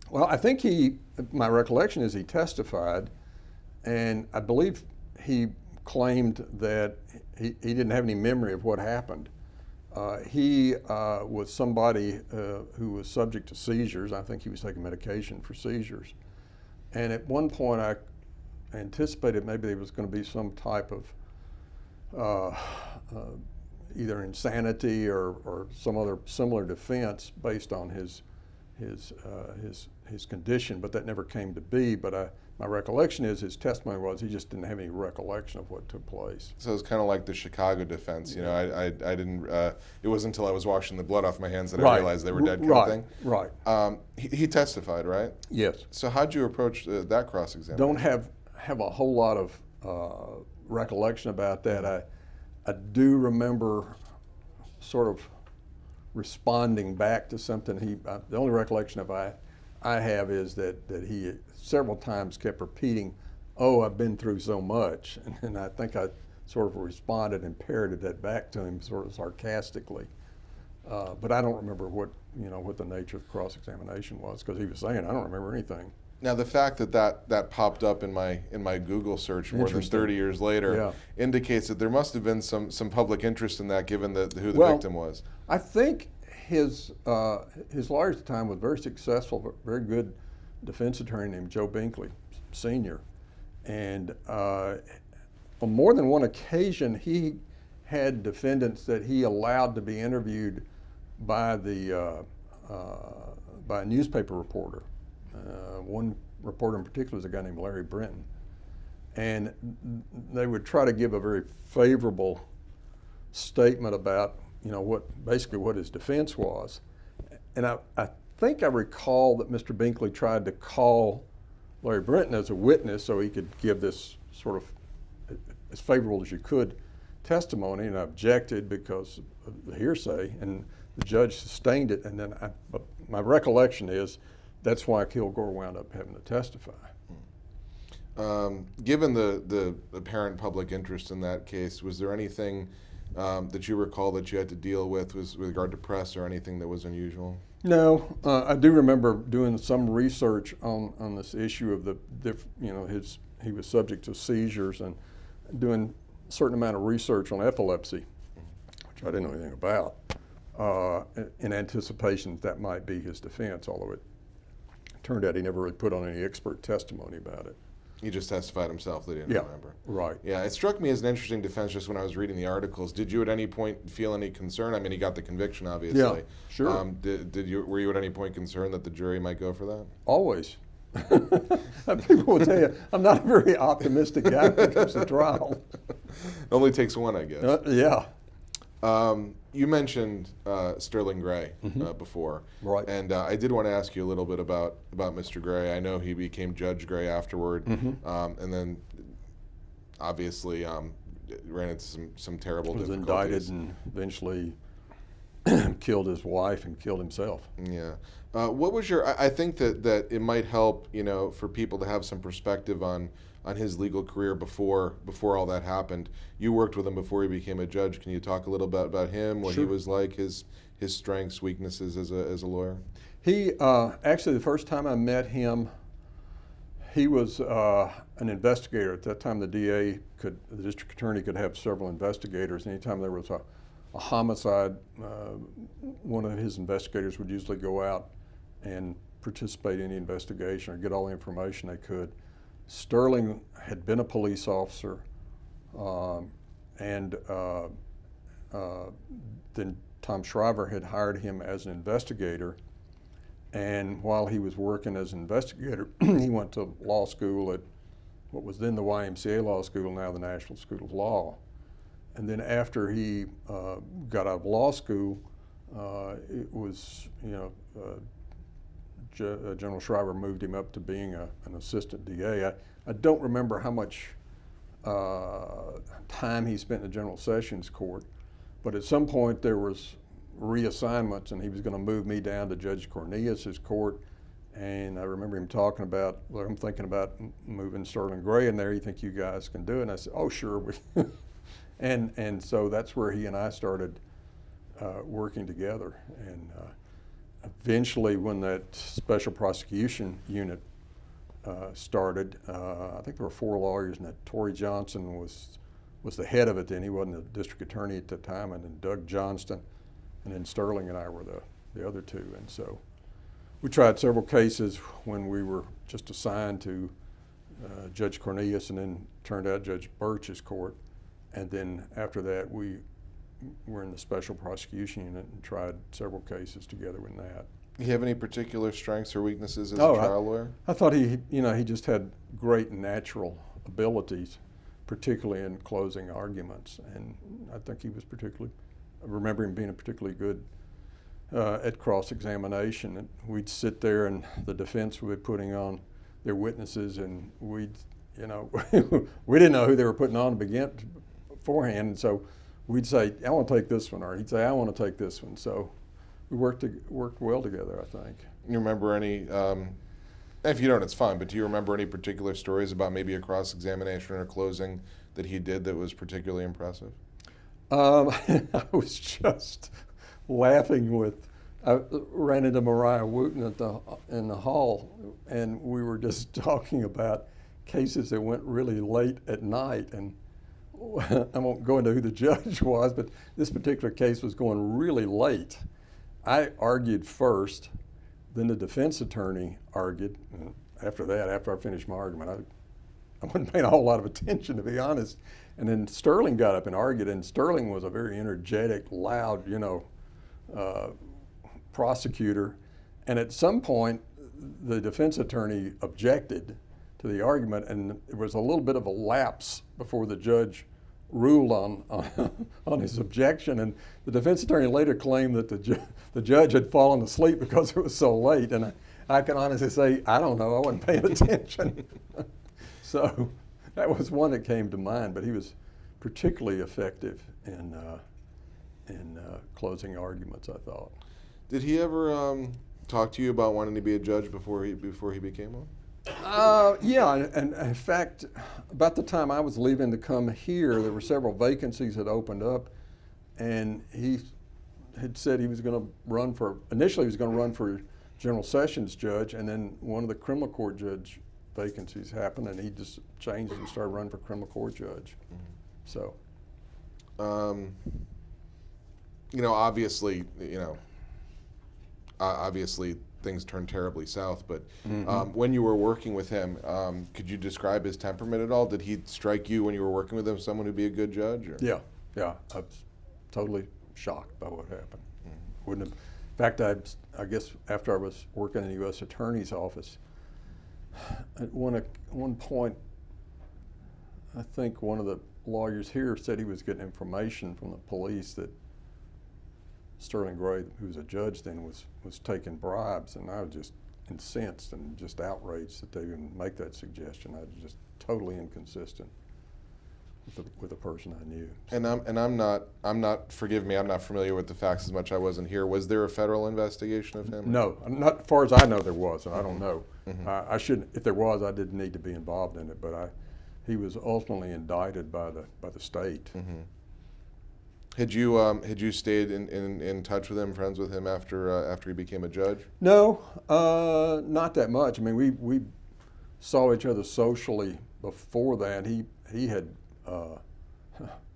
B: Well, I think my recollection is he testified, and I believe he claimed that he didn't have any memory of what happened. He was somebody who was subject to seizures. I think he was taking medication for seizures. And at one point I anticipated maybe there was going to be some type of either insanity or some other similar defense based on his condition, but that never came to be. But my recollection is his testimony was he just didn't have any recollection of what took place.
A: So it's kind of like the Chicago defense. I didn't. It wasn't until I was washing the blood off my hands that I realized they were dead, kind of thing.
B: Right.
A: He testified, right?
B: Yes.
A: So how'd you approach that cross-examination?
B: Don't have a whole lot of recollection about that. I do remember sort of responding back to something the only recollection of I have is that he several times kept repeating, "Oh, I've been through so much," and I think I sort of responded and parroted that back to him sort of sarcastically. But I don't remember what the nature of the cross-examination was, because he was saying, "I don't remember anything."
A: Now, the fact that popped up in my Google search more than 30 years later indicates that there must have been some public interest in that, given who the victim was.
B: I think his lawyer at the time was very successful, very good defense attorney named Joe Binkley, Sr. And on more than one occasion, he had defendants that he allowed to be interviewed by a newspaper reporter. One reporter in particular was a guy named Mary Bers, and they would try to give a very favorable statement about what his defense was. And I think I recall that Mr. Binkley tried to call Larry Brenton as a witness so he could give this sort of as favorable as you could testimony, and I objected because of the hearsay, and the judge sustained it. And then my recollection is that's why Kilgore wound up having to testify.
A: Given the apparent public interest in that case, was there anything that you recall that you had to deal with regard to press or anything that was unusual?
B: No, I do remember doing some research on this issue of he was subject to seizures, and doing a certain amount of research on epilepsy, which I didn't know anything about, in anticipation that might be his defense, although it turned out he never really put on any expert testimony about it.
A: He just testified himself that he didn't remember.
B: Right.
A: Yeah, it struck me as an interesting defense just when I was reading the articles. Did you at any point feel any concern? I mean, he got the conviction, obviously.
B: Yeah, sure.
A: Were you at any point concerned that the jury might go for that?
B: Always. People will tell you, I'm not a very optimistic guy when it comes to trial.
A: It only takes one, I guess.
B: Yeah.
A: You mentioned Sterling Gray before,
B: right?
A: And I did want to ask you a little bit about Mr. Gray. I know he became Judge Gray afterward, and then obviously ran into some terrible difficulties.
B: Was indicted and eventually killed his wife and killed himself.
A: Yeah. What was I think that it might help, for people to have some perspective on his legal career before all that happened. You worked with him before he became a judge. Can you talk a little bit about him, what
B: Sure.
A: he was like, his strengths, weaknesses as a lawyer?
B: He actually, the first time I met him, he was an investigator. At that time, the district attorney could have several investigators. Anytime there was a homicide, one of his investigators would usually go out and participate in the investigation or get all the information they could. Sterling had been a police officer, and then Tom Shriver had hired him as an investigator. And while he was working as an investigator, he went to law school at what was then the YMCA Law School, now the Nashville School of Law. And then after he got out of law school, it was, General Shriver moved him up to being an assistant DA. I don't remember how much time he spent in the General Sessions Court, but at some point there was reassignments, and he was going to move me down to Judge Cornelius's court. And I remember him talking about, well, I'm thinking about moving Sterling Gray in there. You think you guys can do it? And I said, oh, sure. and so that's where he and I started working together. And eventually, when that special prosecution unit started, I think there were 4 lawyers, and that Torrey Johnson was the head of it then. He wasn't the district attorney at the time, and then Doug Johnston, and then Sterling and I were the other two. And so we tried several cases when we were just assigned to Judge Cornelius, and then turned out Judge Birch's court. And then after that, we were in the special prosecution unit and tried several cases together with that.
A: Do you have any particular strengths or weaknesses as a trial lawyer?
B: I thought he just had great natural abilities, particularly in closing arguments. And I think he was I remember him being particularly good at cross-examination. And we'd sit there, and the defense would be putting on their witnesses, and we didn't know who they were putting on beforehand. And so we'd say, I want to take this one, or he'd say, I want to take this one. So we worked well together, I think.
A: You remember any, if you don't, it's fine, but do you remember any particular stories about maybe a cross-examination or closing that he did that was particularly impressive?
B: I was just laughing I ran into Mariah Wooten in the hall, and we were just talking about cases that went really late at night. And I won't go into who the judge was, but this particular case was going really late. I argued first, then the defense attorney argued. And after I finished my argument, I wasn't paying a whole lot of attention, to be honest. And then Sterling got up and argued, and Sterling was a very energetic, loud, prosecutor. And at some point, the defense attorney objected to the argument, and there was a little bit of a lapse before the judge ruled on his objection. And the defense attorney later claimed that the judge had fallen asleep because it was so late. And I can honestly say, I don't know, I wasn't paying attention. So that was one that came to mind, but he was particularly effective in closing arguments, I thought.
A: Did he ever talk to you about wanting to be a judge before he became one?
B: Yeah, and in fact, about the time I was leaving to come here, there were several vacancies that opened up, and he had said he was going to initially he was going to run for General Sessions judge, and then one of the criminal court judge vacancies happened, and he just changed and started running for criminal court judge. Mm-hmm. So.
A: Obviously things turned terribly south, but
B: Mm-hmm.
A: when you were working with him, could you describe his temperament at all? Did he strike you when you were working with him as someone who'd be a good judge? Or?
B: Yeah, I was totally shocked by what happened. Mm-hmm. Wouldn't have. In fact, I guess after I was working in the U.S. Attorney's office, at one point, I think one of the lawyers here said he was getting information from the police that Sterling Gray, who was a judge then, was taking bribes, and I was just incensed and just outraged that they even make that suggestion. I was just totally inconsistent with the person I knew. So.
A: And I'm not. Forgive me. I'm not familiar with the facts as much. I wasn't here. Was there a federal investigation of him?
B: No, not as far as I know there was, and I don't know.
A: Mm-hmm.
B: I shouldn't. If there was, I didn't need to be involved in it. But he was ultimately indicted by the state.
A: Mm-hmm. Had you stayed in touch with him, friends with him after he became a judge?
B: No, not that much. I mean, we saw each other socially before that. He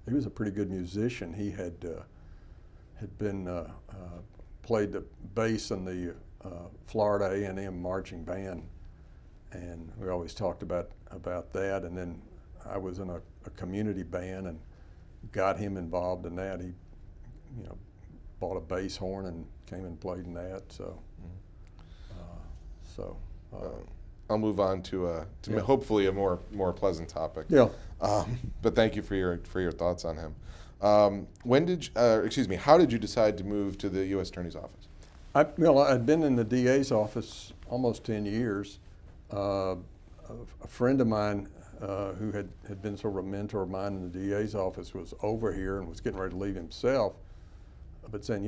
B: was a pretty good musician. He had had been played the bass in the Florida A&M marching band, and we always talked about that. And then I was in a community band and got him involved in that. He, bought a bass horn and came and played in that. So,
A: I'll move on to hopefully a more pleasant topic.
B: Yeah.
A: But thank you for your thoughts on him. How did you decide to move to the U.S. Attorney's Office?
B: I'd been in the DA's office almost 10 years. A friend of mine who had been sort of a mentor of mine in the DA's office was over here and was getting ready to leave himself, but saying,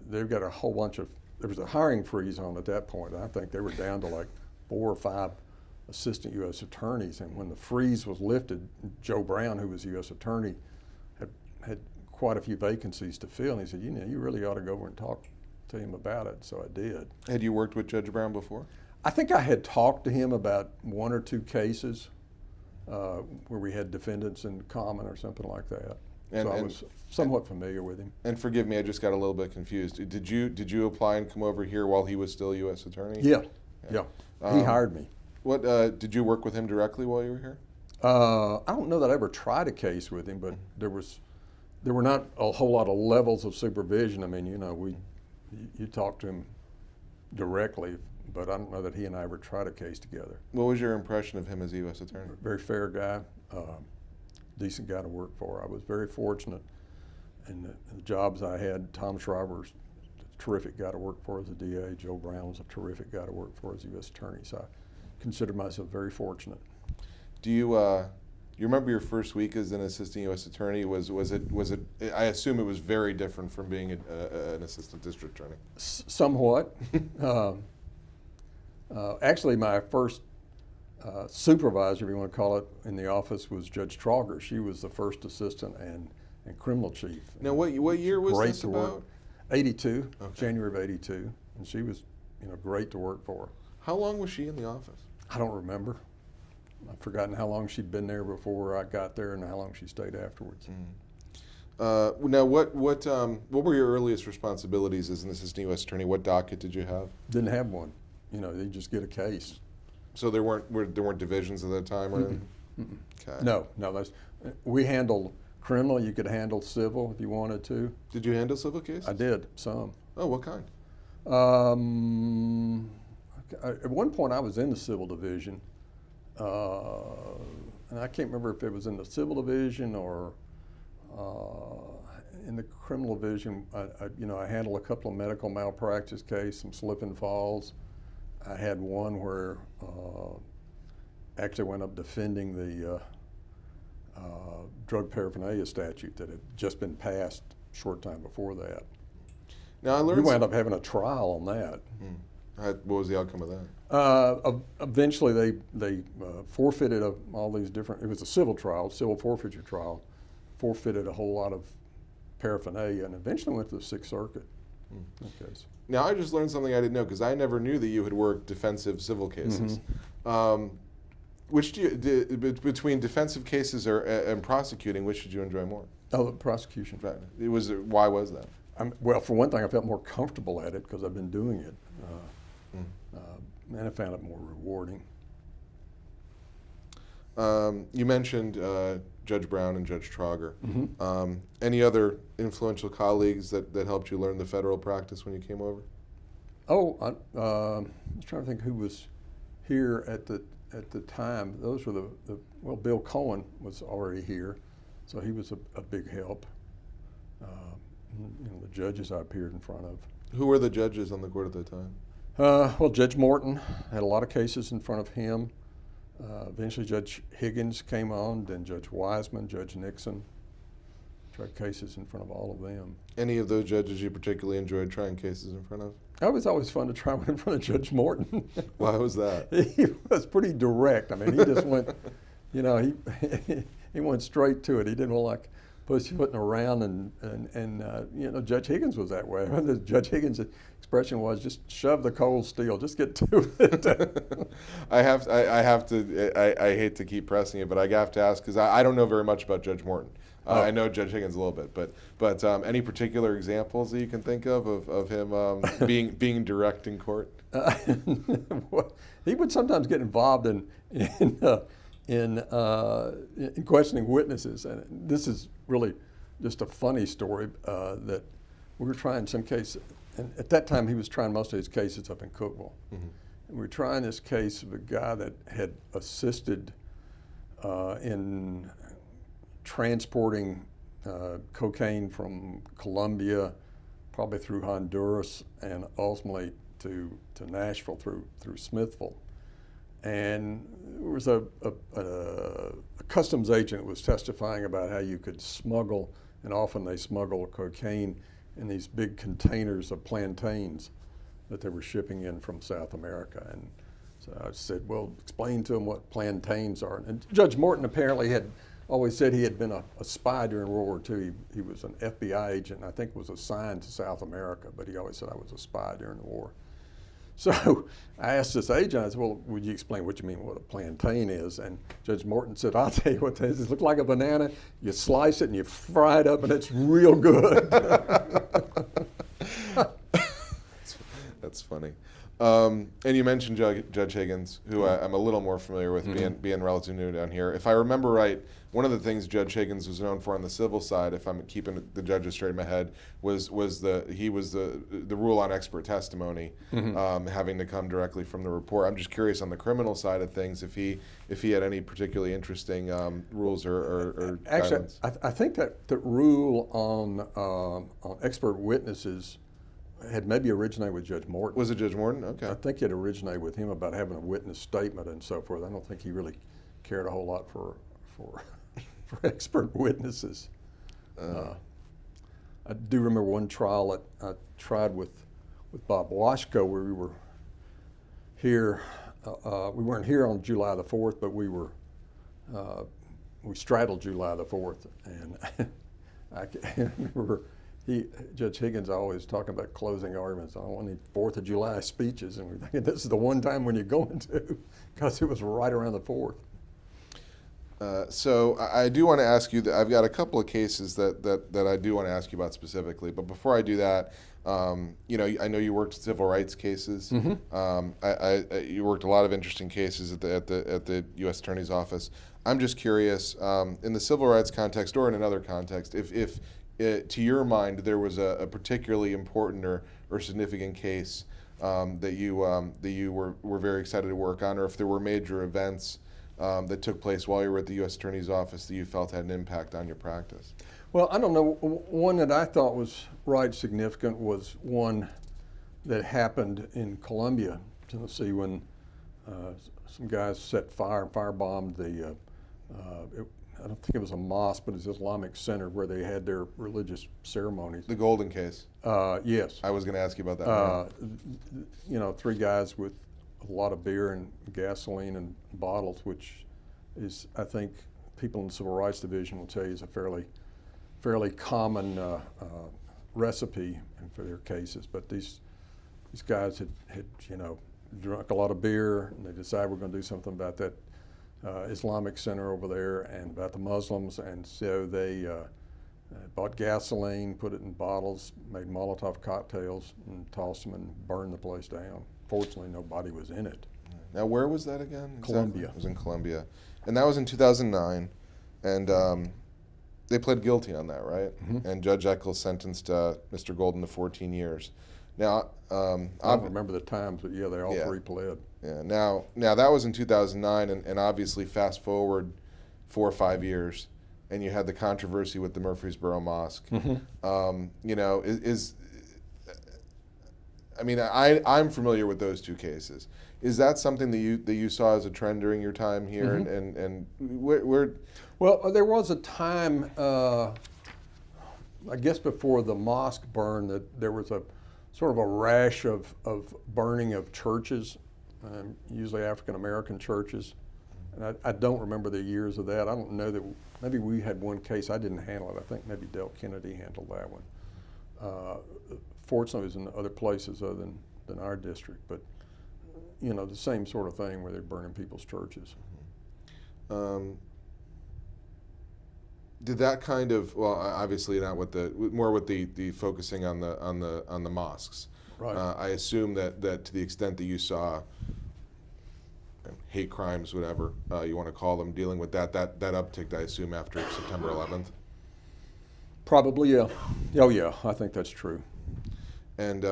B: they've got a whole bunch of, there was a hiring freeze on at that point. I think they were down to like 4 or 5 assistant U.S. attorneys, and when the freeze was lifted, Joe Brown, who was U.S. attorney, had quite a few vacancies to fill, and he said, you really ought to go over and talk to him about it. So I did.
A: Had you worked with Judge Brown before?
B: I think I had talked to him about 1 or 2 cases where we had defendants in common or something like that. So I was somewhat familiar with him.
A: And forgive me, I just got a little bit confused. Did you apply and come over here while he was still U.S. attorney?
B: Yeah. He hired me.
A: What did you work with him directly while you were here?
B: I don't know that I ever tried a case with him, but there were not a whole lot of levels of supervision. I mean, you talk to him directly, but I don't know that he and I ever tried a case together.
A: What was your impression of him as a U.S. attorney?
B: Very fair guy, decent guy to work for. I was very fortunate in the jobs I had. Tom Schreiber was a terrific guy to work for as a DA. Joe Brown was a terrific guy to work for as a U.S. attorney. So I consider myself very fortunate.
A: Do you remember your first week as an assistant U.S. attorney? Was it? I assume it was very different from being an assistant district attorney.
B: Somewhat. Actually, my first supervisor, if you want to call it, in the office was Judge Trauger. She was the first assistant and criminal chief.
A: Now, what year was
B: great
A: this
B: to
A: about?
B: Work. 82,
A: Okay.
B: January of 82, and she was, great to work for.
A: How long was she in the office?
B: I don't remember. I've forgotten how long she'd been there before I got there and how long she stayed afterwards.
A: Now, what were your earliest responsibilities as an assistant U.S. attorney? What docket did you have?
B: Didn't have one. You just get a case.
A: So there weren't divisions at that time, or anything? Okay.
B: No. We handled criminal. You could handle civil if you wanted to.
A: Did you handle civil cases?
B: I did, some.
A: Oh, what kind?
B: At one point I was in the civil division, and I can't remember if it was in the civil division or in the criminal division. I handled a couple of medical malpractice cases, some slip and falls. I had one where actually went up defending the drug paraphernalia statute that had just been passed a short time before that.
A: Now I learned
B: we wound up having a trial on that.
A: What was the outcome of that?
B: Eventually, they forfeited all these different. It was a civil trial, civil forfeiture trial. Forfeited a whole lot of paraphernalia, and eventually went to the Sixth Circuit. Okay.
A: Now I just learned something I didn't know, because I never knew that you had worked defensive civil cases. Which between defensive cases and prosecuting, which did you enjoy more?
B: Oh, the prosecution.
A: Why was that?
B: Well, for one thing, I felt more comfortable at it because I've been doing it, and I found it more rewarding.
A: You mentioned Judge Brown and Judge Trauger. Any other influential colleagues that helped you learn the federal practice when you came over?
B: Oh, I was trying to think who was here at the time. Those were well, Bill Cohen was already here, so he was a big help. The judges I appeared in front of.
A: Who were the judges on the court at that time?
B: Well, Judge Morton had a lot of cases in front of him. Eventually, Judge Higgins came on, then Judge Wiseman, Judge Nixon. Tried cases in front of all of them.
A: Any of those judges you particularly enjoyed trying cases in front of?
B: It was always fun to try one in front of Judge Morton.
A: Why was that?
B: He was pretty direct. I mean, he just went, he went straight to it. He didn't like pussyfooting around, and Judge Higgins was that way. Judge Higgins' expression was, just shove the cold steel, just get to it.
A: I hate to keep pressing it, but I have to ask, because I don't know very much about Judge Morton. I know Judge Higgins a little bit, but any particular examples that you can think of him being direct in court?
B: Well, he would sometimes get involved in questioning witnesses, and this is really just a funny story that we were trying some case, and at that time he was trying most of his cases up in Cookeville. Mm-hmm. And we were trying this case of a guy that had assisted in transporting cocaine from Colombia, probably through Honduras, and ultimately to Nashville through Smithville. And there was a customs agent was testifying about how you could smuggle, and often they smuggle cocaine in these big containers of plantains that they were shipping in from South America. And so I said, well, explain to them what plantains are. And Judge Morton apparently had always said he had been a spy during World War II. He was an FBI agent, and I think was assigned to South America, but he always said I was a spy during the war. So I asked this agent, I said, well, would you explain what you mean what a plantain is? And Judge Morton said, I'll tell you what that is. It looks like a banana. You slice it and you fry it up, and it's real good.
A: That's funny. And you mentioned Judge Higgins, who I'm a little more familiar with, being relatively new down here. If I remember right, one of the things Judge Higgins was known for on the civil side, if I'm keeping the judges straight in my head, was the rule on expert testimony, having to come directly from the report. I'm just curious on the criminal side of things if he had any particularly interesting rules or
B: actually,
A: guidelines.
B: I think that the rule on expert witnesses had maybe originated with Judge Morton.
A: Was it Judge Morton? Okay.
B: I think it originated with him about having a witness statement and so forth. I don't think he really cared a whole lot for expert witnesses. I do remember one trial that I tried with Bob Washko, where we were here. We weren't here on July the 4th, but we straddled July the 4th, and I remember Judge Higgins always talking about closing arguments. I don't want any 4th of July speeches, and we're thinking this is the one time when you're going to, because it was right around the 4th.
A: So I do want to ask you that I've got a couple of cases that I do want to ask you about specifically. But before I do that, I know you worked civil rights cases. Mm-hmm. You worked a lot of interesting cases at the U.S. Attorney's Office. I'm just curious, in the civil rights context or in another context, if to your mind there was a particularly important or significant case that you were very excited to work on, or if there were major events that took place while you were at the U.S. Attorney's Office that you felt had an impact on your practice?
B: Well, I don't know. One that I thought was right significant was one that happened in Columbia, Tennessee, when some guys firebombed the, I don't think it was a mosque, but it's an Islamic center where they had their religious ceremonies.
A: The Golden case.
B: Yes.
A: I was going to ask you about that.
B: 3 guys with a lot of beer and gasoline and bottles, which is, I think, people in the Civil Rights Division will tell you is a fairly common recipe for their cases. But these guys had drunk a lot of beer, and they decided we're going to do something about that Islamic center over there and about the Muslims, and so they bought gasoline, put it in bottles, made Molotov cocktails, and tossed them and burned the place down. Fortunately, nobody was in it.
A: Now, where was that again?
B: Columbia.
A: It was in Columbia. And that was in 2009. And they pled guilty on that, right? Mm-hmm. And Judge Eccles sentenced Mr. Golden to 14 years. Now,
B: I don't remember the times, but yeah, they all 3 pled.
A: Yeah. Now that was in 2009, and obviously fast forward 4 or 5 years, and you had the controversy with the Murfreesboro Mosque. Mm-hmm. I'm familiar with those 2 cases. Is that something that you saw as a trend during your time here? Mm-hmm. And where?
B: Well, there was a time, I guess before the mosque burned, that there was a sort of a rash of burning of churches, usually African American churches. And I don't remember the years of that. I don't know that. Maybe we had one case. I didn't handle it. I think maybe Del Kennedy handled that one. Fortunately, it was in other places other than our district, but the same sort of thing where they're burning people's churches.
A: Did that kind of, well, obviously not with more with the focusing on the mosques.
B: Right.
A: I assume that to the extent that you saw hate crimes, whatever you want to call them, dealing with that upticked, I assume, after September 11th.
B: Probably, yeah. Oh, yeah, I think that's true.
A: And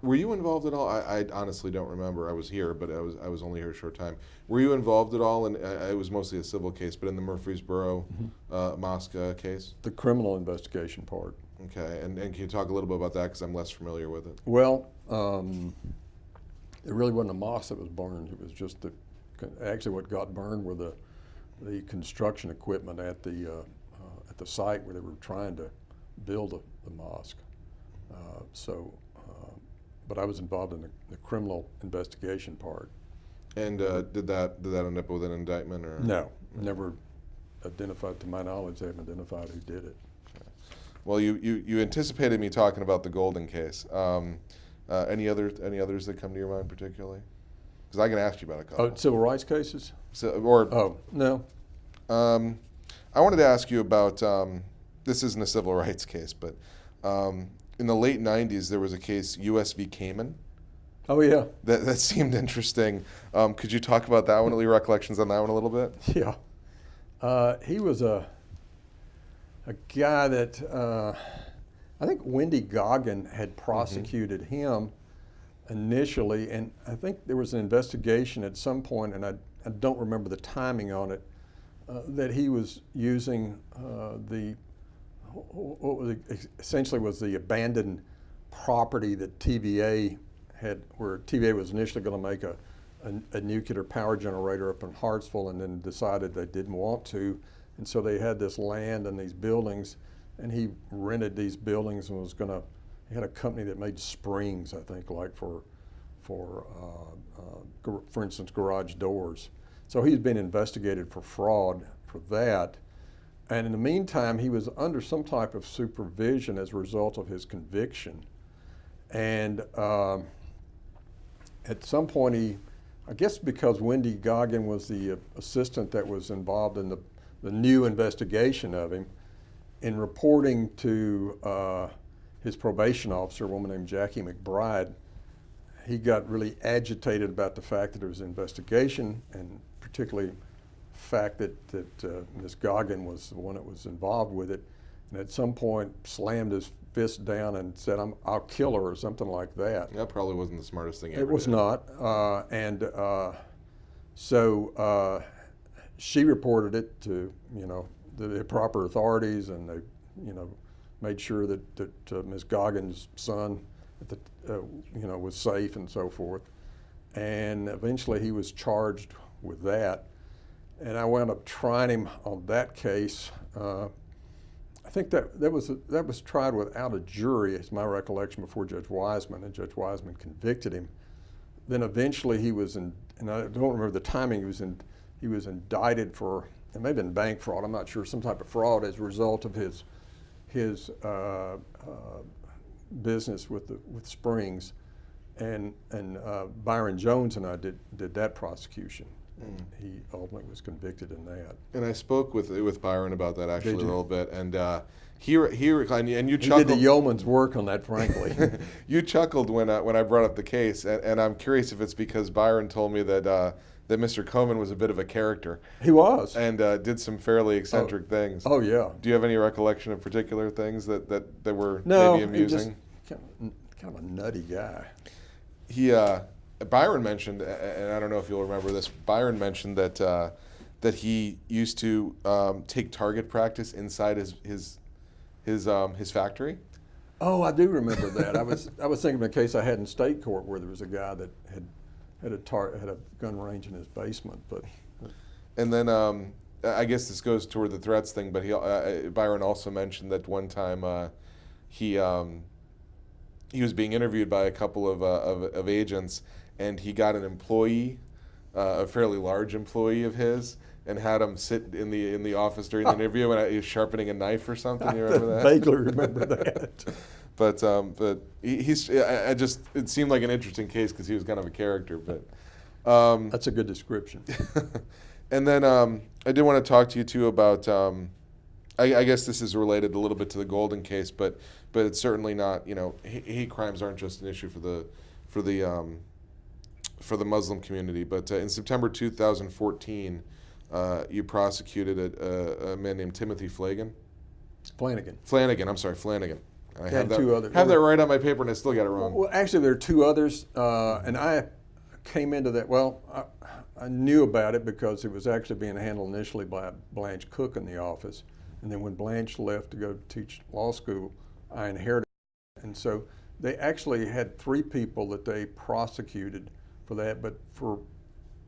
A: were you involved at all? I honestly don't remember. I was here, but I was only here a short time. Were you involved at all? And it was mostly a civil case, but in the Murfreesboro mosque case?
B: The criminal investigation part.
A: Okay, and can you talk a little bit about that, because I'm less familiar with it?
B: Well, it really wasn't a mosque that was burned. It was just actually what got burned were the construction equipment at the site where they were trying to build the mosque. But I was involved in the criminal investigation part.
A: And did that end up with an indictment, or?
B: No, never identified. To my knowledge, they haven't identified who did it.
A: Okay. Well, you anticipated me talking about the Golden case. Any others that come to your mind particularly? Because I can ask you about a couple.
B: Oh, civil rights cases?
A: Oh
B: no.
A: I wanted to ask you about. This isn't a civil rights case, but in the late '90s there was a case, U.S. v. Cayman.
B: Oh yeah.
A: That seemed interesting. Could you talk about that one? Your recollections on that one a little bit?
B: Yeah. He was a guy that I think Wendy Goggin had prosecuted him initially, and I think there was an investigation at some point, and I don't remember the timing on it, that he was using essentially was the abandoned property that TVA had, where TVA was initially going to make a nuclear power generator up in Hartsville, and then decided they didn't want to, and so they had this land and these buildings, and he rented these buildings and was going to. He had a company that made springs, I think, like for instance, garage doors. So he's been investigated for fraud for that. And in the meantime, he was under some type of supervision as a result of his conviction. And at some point, I guess because Wendy Goggin was the assistant that was involved in the new investigation of him, in reporting to his probation officer, a woman named Jackie McBride, he got really agitated about the fact that there was an investigation, and particularly the fact that Ms. Goggin was the one that was involved with it, and at some point slammed his fist down and said, I'll kill her, or something like that.
A: That probably wasn't the smartest thing ever.
B: It was
A: did.
B: not. So she reported it to the proper authorities, and they made sure that Ms. Goggin's son was safe and so forth. And eventually he was charged with that. And I wound up trying him on that case. I think that was tried without a jury, is my recollection, before Judge Wiseman, and Judge Wiseman convicted him. Then eventually he was and I don't remember the timing, he was indicted for, it may have been bank fraud, I'm not sure, some type of fraud as a result of his business with Springs, and Byron Jones and I did that prosecution. And he ultimately was convicted in that.
A: And I spoke with Byron about that actually a little bit, and he reclined, and you
B: He
A: chuckled.
B: did the yeoman's work on that, frankly.
A: You chuckled when I brought up the case, and I'm curious if it's because Byron told me that Mr. Coman was a bit of a character.
B: He was.
A: And did some fairly eccentric things.
B: Oh yeah.
A: Do you have any recollection of particular things that were maybe amusing?
B: He just kind of a nutty guy.
A: Byron mentioned, and I don't know if you'll remember this, Byron mentioned that he used to take target practice inside his factory.
B: Oh, I do remember that. I was thinking of a case I had in state court where there was a guy that had a gun range in his basement, but.
A: And then I guess this goes toward the threats thing, but Byron also mentioned that one time he was being interviewed by a couple of agents, and he got an employee, a fairly large employee of his, and had him sit in the office during the interview, and he was sharpening a knife or something. You remember that?
B: I vaguely remember that.
A: But it seemed like an interesting case because he was kind of a character. But
B: that's a good description.
A: And then I did want to talk to you too about I guess this is related a little bit to the Golden case, but it's certainly not. Hate crimes aren't just an issue for the Muslim community. But in September 2014, you prosecuted a man named Timothy Flanagan. Flanagan. I'm sorry, Flanagan. I
B: had two others.
A: Have that right on my paper, and I still got it wrong.
B: Well, actually, there are two others, and I came into that. Well, I knew about it because it was actually being handled initially by Blanche Cook in the office, and then when Blanche left to go teach law school, I inherited it. And so they actually had three people that they prosecuted for that, but for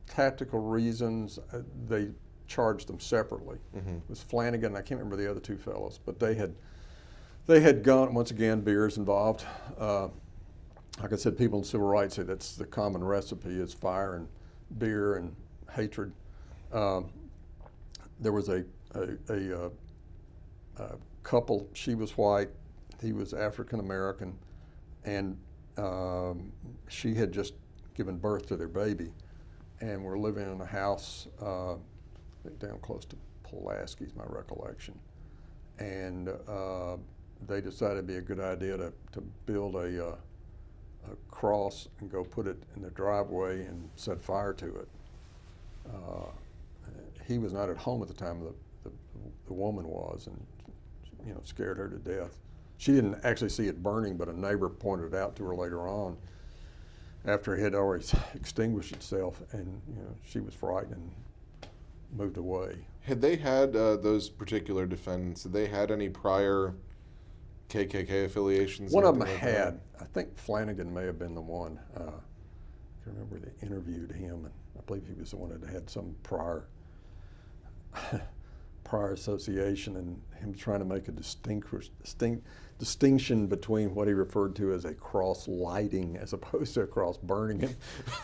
B: tactical reasons, they charged them separately.
A: Mm-hmm.
B: It was Flanagan, I can't remember the other two fellows, but they had gone, once again, beers involved. Like I said, people in civil rights say that's the common recipe is fire and beer and hatred. There was a couple, she was white, he was African American, and she had just given birth to their baby, and were living in a house down close to Pulaski is my recollection. And they decided it'd be a good idea to build a cross and go put it in the driveway and set fire to it. He was not at home at the time the woman was, and scared her to death. She didn't actually see it burning, but a neighbor pointed it out to her later on after it had already extinguished itself, and she was frightened and moved away.
A: Had they had those particular defendants? Had they had any prior KKK affiliations?
B: One of them had. I think Flanagan may have been the one. I remember they interviewed him, and I believe he was the one that had some prior association, and him trying to make a distinction between what he referred to as a cross lighting as opposed to a cross burning. And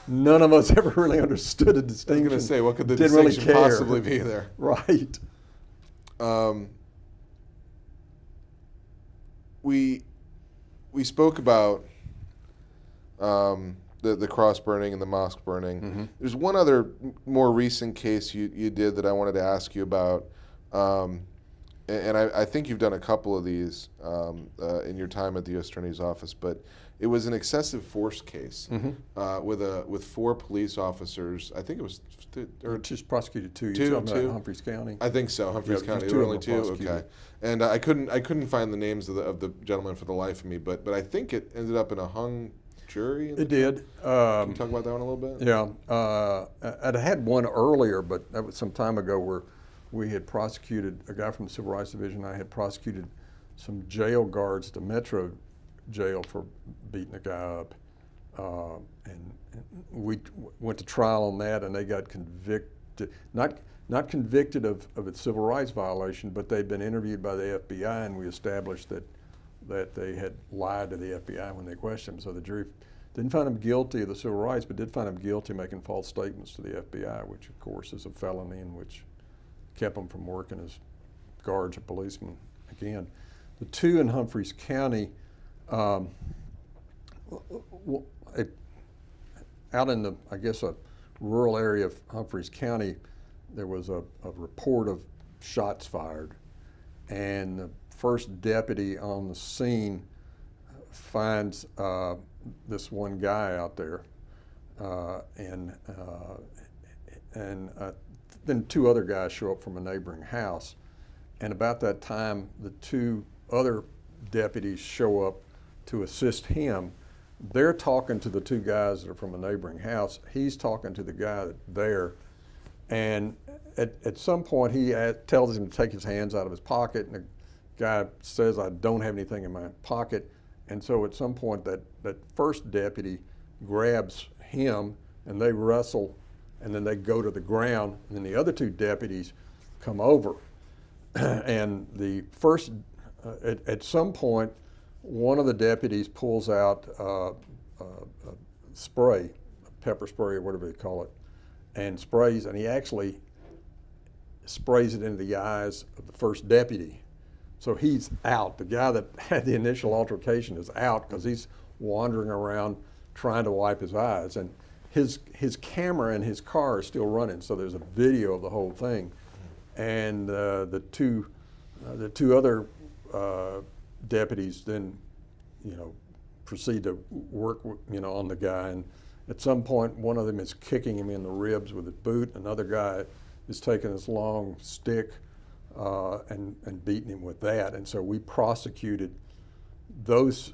B: none of us ever really understood a distinction.
A: I was going to say, what could the
B: Didn't
A: distinction
B: really
A: possibly be there?
B: Right.
A: We spoke about the cross burning and the mosque burning.
B: Mm-hmm.
A: There's one other more recent case you did that I wanted to ask you about. And I think you've done a couple of these in your time at the U.S. Attorney's Office, but it was an excessive force case with 4 police officers. I think it was
B: just prosecuted two.
A: Two.
B: Humphreys County.
A: I think so. Humphreys County. There were only 2. Okay. And I couldn't find the names of the gentlemen for the life of me, but I think it ended up in a hung jury.
B: It did.
A: Can you talk about that one a little bit?
B: Yeah. I had one earlier, but that was some time ago where we had prosecuted a guy from the Civil Rights Division. I had prosecuted some jail guards at the Metro jail for beating a guy up. And we went to trial on that, and they got convicted, not convicted of a civil rights violation, but they'd been interviewed by the FBI, and we established that they had lied to the FBI when they questioned them. So the jury didn't find them guilty of the civil rights, but did find them guilty of making false statements to the FBI, which of course is a felony and which kept them from working as guards or policemen again. The 2 in Humphreys County, out in the, I guess, a rural area of Humphreys County, there was a report of shots fired, and the first deputy on the scene finds this one guy out there, and then 2 other guys show up from a neighboring house, and about that time, the 2 other deputies show up to assist him. They're talking to the 2 guys that are from a neighboring house. He's talking to the guy there, and at some point he tells him to take his hands out of his pocket, and the guy says, "I don't have anything in my pocket." And so at some point that first deputy grabs him, and they wrestle, and then they go to the ground, and then the other 2 deputies come over. And the first, at some point, one of the deputies pulls out spray, pepper spray or whatever they call it, and sprays, and he actually sprays it into the eyes of the first deputy. So he's out. The guy that had the initial altercation is out because he's wandering around trying to wipe his eyes. And his camera in his car is still running, so there's a video of the whole thing. And the 2 The two other deputies then, proceed to work, on the guy. And at some point, one of them is kicking him in the ribs with a boot. Another guy is taking his long stick and beating him with that. And so we prosecuted those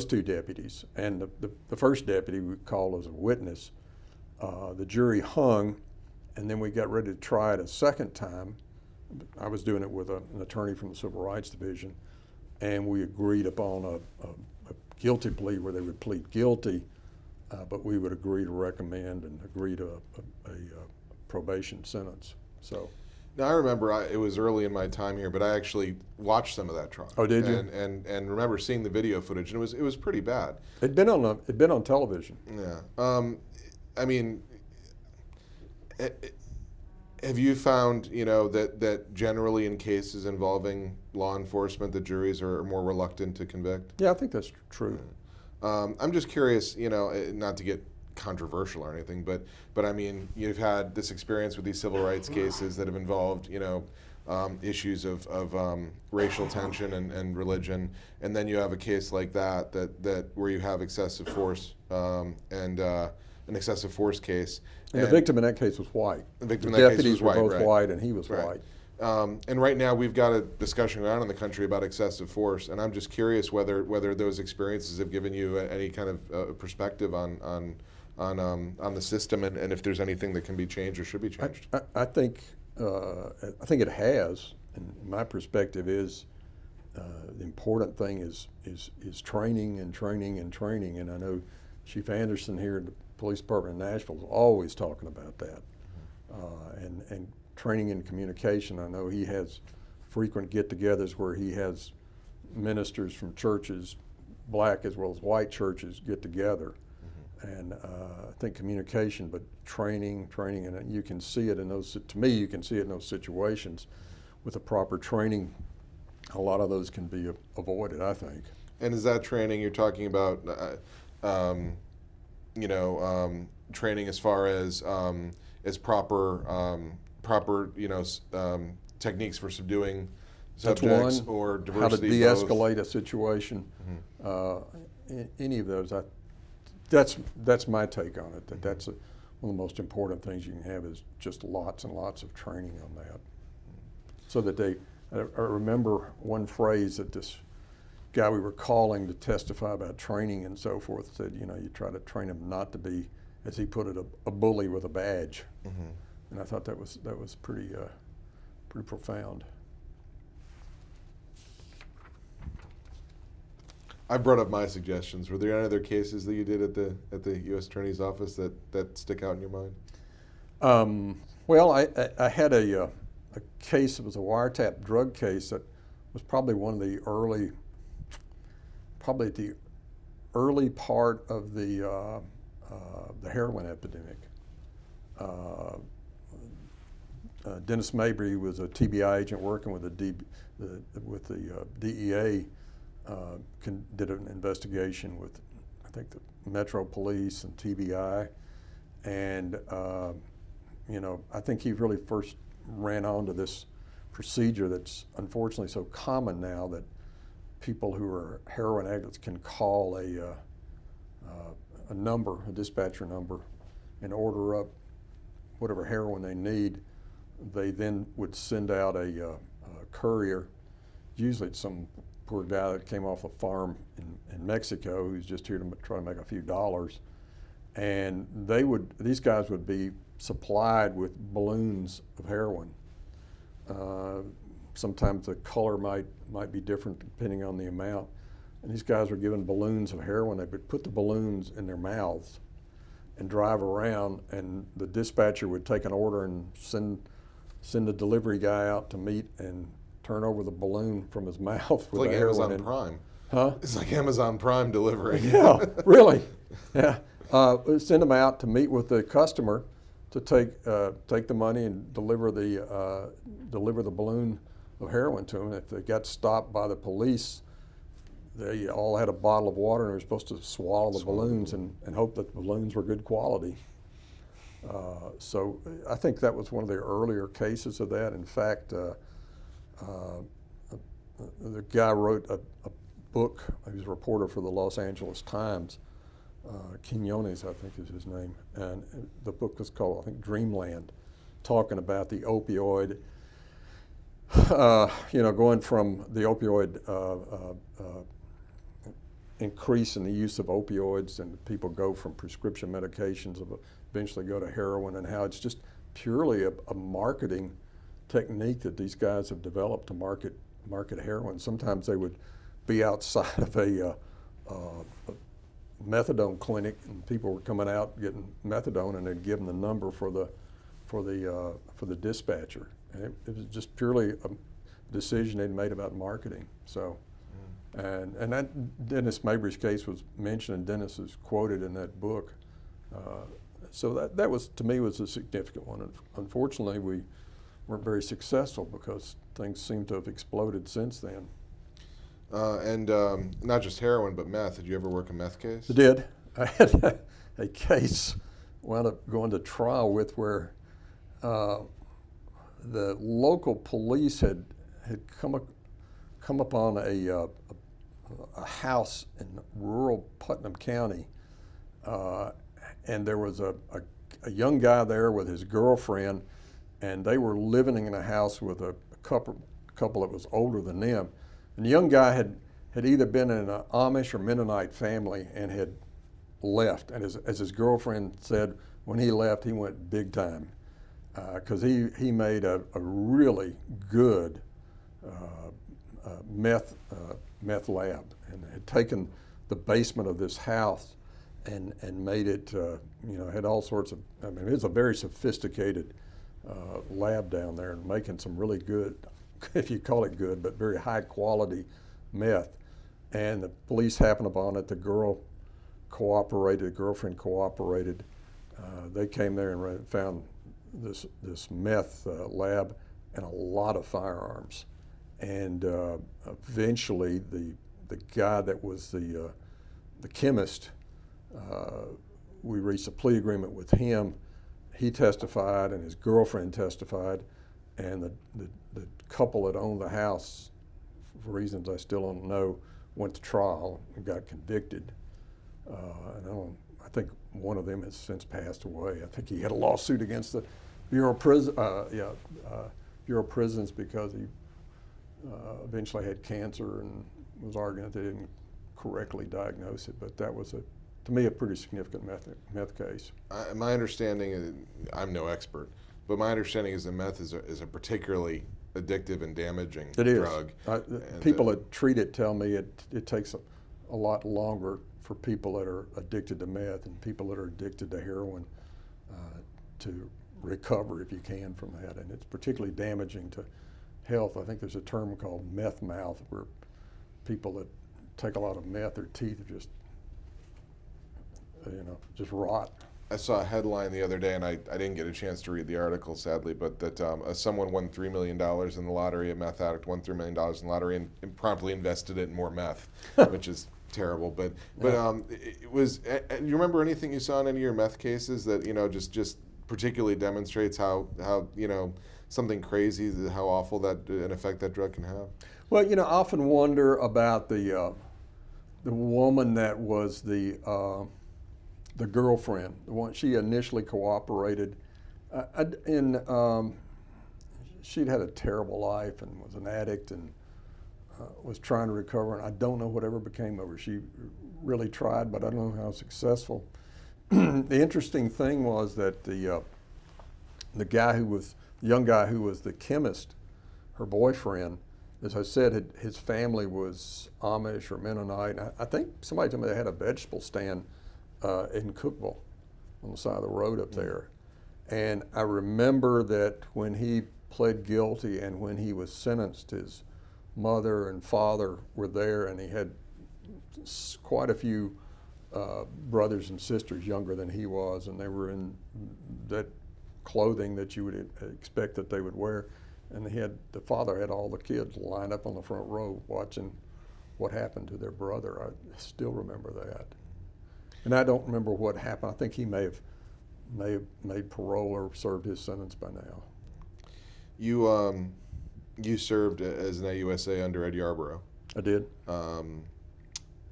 B: two deputies. And the first deputy we called as a witness. The jury hung, and then we got ready to try it a second time. I was doing it with an attorney from the Civil Rights Division, and we agreed upon a guilty plea where they would plead guilty, but we would agree to recommend and agree to a probation sentence. So.
A: Now I remember it was early in my time here, but I actually watched some of that trial.
B: Oh, did you?
A: And remember seeing the video footage, and it was pretty bad.
B: It'd been on television.
A: Yeah. I mean, have you found that generally in cases involving law enforcement, the juries are more reluctant to convict?
B: Yeah, I think that's true.
A: I'm just curious, not to get controversial or anything, but I mean, you've had this experience with these civil rights cases that have involved, issues of racial tension and religion, and then you have a case like that where you have excessive force and an excessive force case.
B: And the victim in that case was white.
A: The victim
B: in that case was white, were both white, and he was white.
A: And right now we've got a discussion going on in the country about excessive force, and I'm just curious whether those experiences have given you any kind of perspective on the system, and if there's anything that can be changed or should be changed.
B: I think it has, and my perspective is the important thing is training and training and training, and I know Chief Anderson here at the Police Department in Nashville is always talking about that, and training and communication. I know he has frequent get-togethers where he has ministers from churches, black as well as white churches, get together. And I think communication, but training, and you can see it in those, to me, you can see it in those situations. With the proper training, a lot of those can be avoided, I think.
A: And is that training you're talking about, training as far as proper, techniques for subduing subjects or diversity?
B: How to de-escalate a situation. Any of those, that's my take on it. That's one of the most important things you can have is just lots and lots of training on that. So that I remember one phrase that this guy we were calling to testify about training and so forth said, you try to train him not to be, as he put it, a bully with a badge. And I thought that was pretty profound.
A: I brought up my suggestions. Were there any other cases that you did at the U.S. Attorney's Office that stick out in your mind?
B: Well, I had a case. It was a wiretap drug case that was probably one of the early part of the heroin epidemic. Dennis Mabry was a TBI agent working with the DEA. Did an investigation with, I think, the Metro Police and TBI, and I think he really first ran onto this procedure that's unfortunately so common now that people who are heroin addicts can call a dispatcher number, and order up whatever heroin they need. They then would send out a courier. Usually it's some poor guy that came off a farm in Mexico who's just here to try to make a few dollars. And these guys would be supplied with balloons of heroin. Sometimes the color might be different depending on the amount. And these guys were given balloons of heroin. They would put the balloons in their mouths and drive around, and the dispatcher would take an order and send the delivery guy out to meet and turn over the balloon from his mouth with
A: like
B: the heroin
A: Amazon Prime.
B: Huh?
A: It's like Amazon Prime delivery.
B: Yeah, really. Yeah. Send them out to meet with the customer to take the money and deliver the balloon of heroin to them. If they got stopped by the police, they all had a bottle of water and they were supposed to swallow the balloons and hope that the balloons were good quality. So I think that was one of the earlier cases of that. In fact, the guy wrote a book. He was a reporter for the Los Angeles Times. Quinones, I think is his name, and the book was called, I think, Dreamland, talking about the opioid, going from the opioid increase in the use of opioids, and people go from prescription medications, eventually go to heroin, and how it's just purely a marketing technique that these guys have developed to market heroin. Sometimes they would be outside of a methadone clinic, and people were coming out getting methadone, and they'd give them the number for the dispatcher. And it was just purely a decision they'd made about marketing. So, and that Dennis Mabry's case was mentioned, and Dennis is quoted in that book. So that was, to me, was a significant one. And unfortunately, we weren't very successful because things seem to have exploded since then.
A: And not just heroin, but meth. Did you ever work a meth case?
B: I did. I had a case wound up going to trial with where the local police had come upon a house in rural Putnam County, and there was a young guy there with his girlfriend, and they were living in a house with a couple that was older than them. And the young guy had either been in an Amish or Mennonite family and had left. And as his girlfriend said, when he left, he went big time, because he made a really good meth lab, and had taken the basement of this house and made it, had all sorts of, I mean, it's a very sophisticated lab down there, and making some really good, if you call it good, but very high quality meth. And the police happened upon it. The girlfriend cooperated. They came there and found this meth lab and a lot of firearms. And eventually the guy that was the chemist, we reached a plea agreement with him. He testified and his girlfriend testified, and the couple that owned the house, for reasons I still don't know, went to trial and got convicted. And I think one of them has since passed away. I think he had a lawsuit against the Bureau of Prisons because he eventually had cancer and was arguing that they didn't correctly diagnose it. But that was, to me, a pretty significant meth case.
A: My understanding is, I'm no expert, but my understanding is that meth is a particularly addictive and damaging drug.
B: People that treat it tell me it takes a lot longer for people that are addicted to meth and people that are addicted to heroin to recover, if you can, from that. And it's particularly damaging to health. I think there's a term called meth mouth, where people that take a lot of meth, their teeth are just rot.
A: I saw a headline the other day, and I didn't get a chance to read the article, sadly, but that someone won $3 million in the lottery. A meth addict won $3 million in the lottery and promptly invested it in more meth, which is terrible. But it was. You remember anything you saw in any of your meth cases that just particularly demonstrates how something crazy, how awful that an effect that drug can have?
B: Well, I often wonder about the woman that was the girlfriend, the one she initially cooperated, she'd had a terrible life and was an addict and was trying to recover, and I don't know whatever became of her. She really tried, but I don't know how successful. The interesting thing was that the young guy who was the chemist, her boyfriend, as I said, his family was Amish or Mennonite. I think somebody told me they had a vegetable stand in Cookville on the side of the road up there. And I remember that when he pled guilty and when he was sentenced, his mother and father were there, and he had quite a few brothers and sisters younger than he was, and they were in that clothing that you would expect that they would wear. And the father had all the kids lined up on the front row watching what happened to their brother. I still remember that. And I don't remember what happened. I think he may have made parole or served his sentence by now.
A: You You served as an AUSA under Ed Yarborough.
B: I did.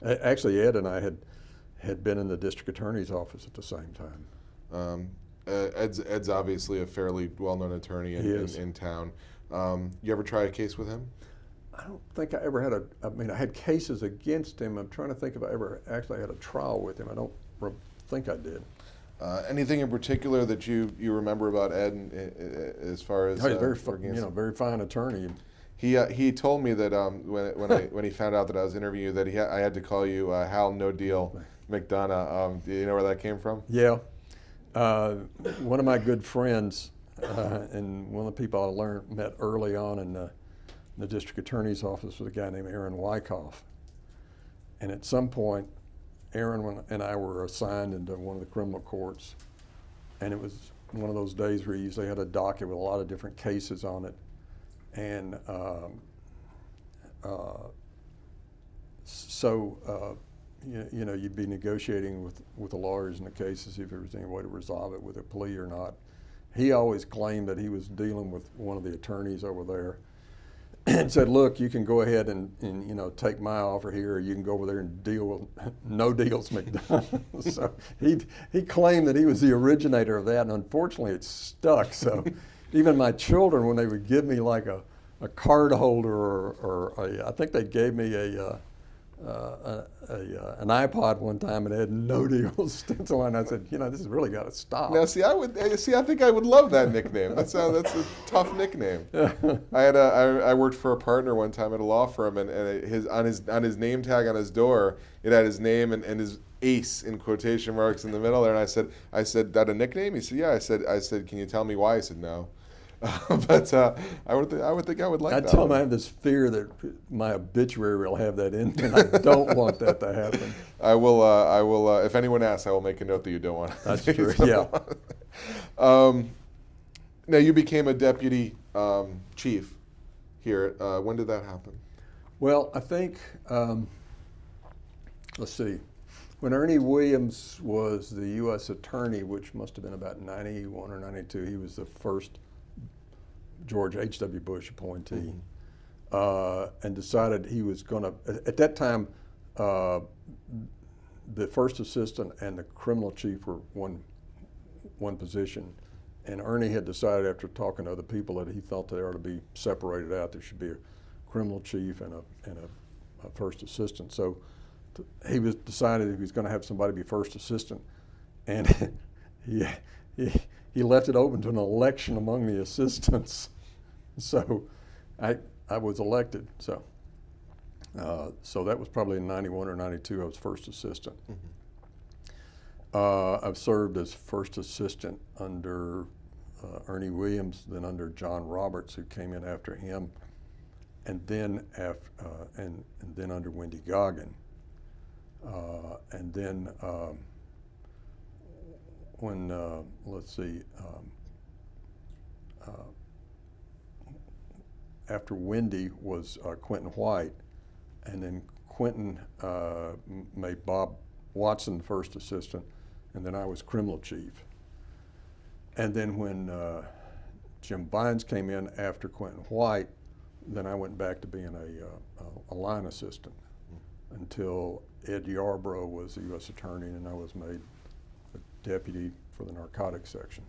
B: Actually, Ed and I had been in the district attorney's office at the same time.
A: Ed's obviously a fairly well-known attorney in town. You ever try a case with him?
B: I don't think I ever had I had cases against him. I'm trying to think if I ever actually had a trial with him. I don't think I did.
A: Anything in particular that you remember about Ed as far as
B: he's very fine attorney.
A: He told me that when he found out that I was interviewing you, that I had to call you Hal No Deal McDonough. Do you know where that came from?
B: Yeah, one of my good friends and one of the people I met early on in the district attorney's office was a guy named Aaron Wyckoff, and at some point, Aaron and I were assigned into one of the criminal courts, and it was one of those days where you usually had a docket with a lot of different cases on it, and you'd be negotiating with the lawyers in the cases if there was any way to resolve it with a plea or not. He always claimed that he was dealing with one of the attorneys over there and said, look, you can go ahead and take my offer here, or you can go over there and deal with No Deals McDonough. So he claimed that he was the originator of that, and unfortunately it stuck. So even my children, when they would give me like a card holder or I think they gave me an iPod one time and it had No Deals stencil on it. I said, this has really got to stop.
A: Now, I think I would love that nickname. That's a tough nickname. I worked for a partner one time at a law firm, and on his name tag on his door, it had his name and his ace in quotation marks in the middle there. And I said, that a nickname? He said, yeah. I said, can you tell me why? He said, no. But I would think I would like that.
B: I tell him I have this fear that my obituary will have that in it, and I don't want that to happen.
A: I will. If anyone asks, I will make a note that you don't want.
B: That's true. Yeah.
A: Now you became a deputy chief here. When did that happen?
B: Well, I think let's see. When Ernie Williams was the U.S. attorney, which must have been about 91 or 92, he was the first George H.W. Bush appointee, and decided he was going to, at that time, the first assistant and the criminal chief were one position. And Ernie had decided after talking to other people that he thought they ought to be separated out. There should be a criminal chief and a first assistant. So he was decided he was going to have somebody be first assistant, and he left it open to an election among the assistants. So I was elected. So that was probably in 91 or 92. I was first assistant. I've served as first assistant under Ernie Williams, then under John Roberts, who came in after him, and then and then under Wendy Goggin, and then when let's see, after Wendy was Quentin White, and then Quentin made Bob Watson first assistant, and then I was criminal chief. And then when Jim Vines came in after Quentin White, then I went back to being a line assistant until Ed Yarborough was the U.S. attorney, and I was made a deputy for the narcotics section.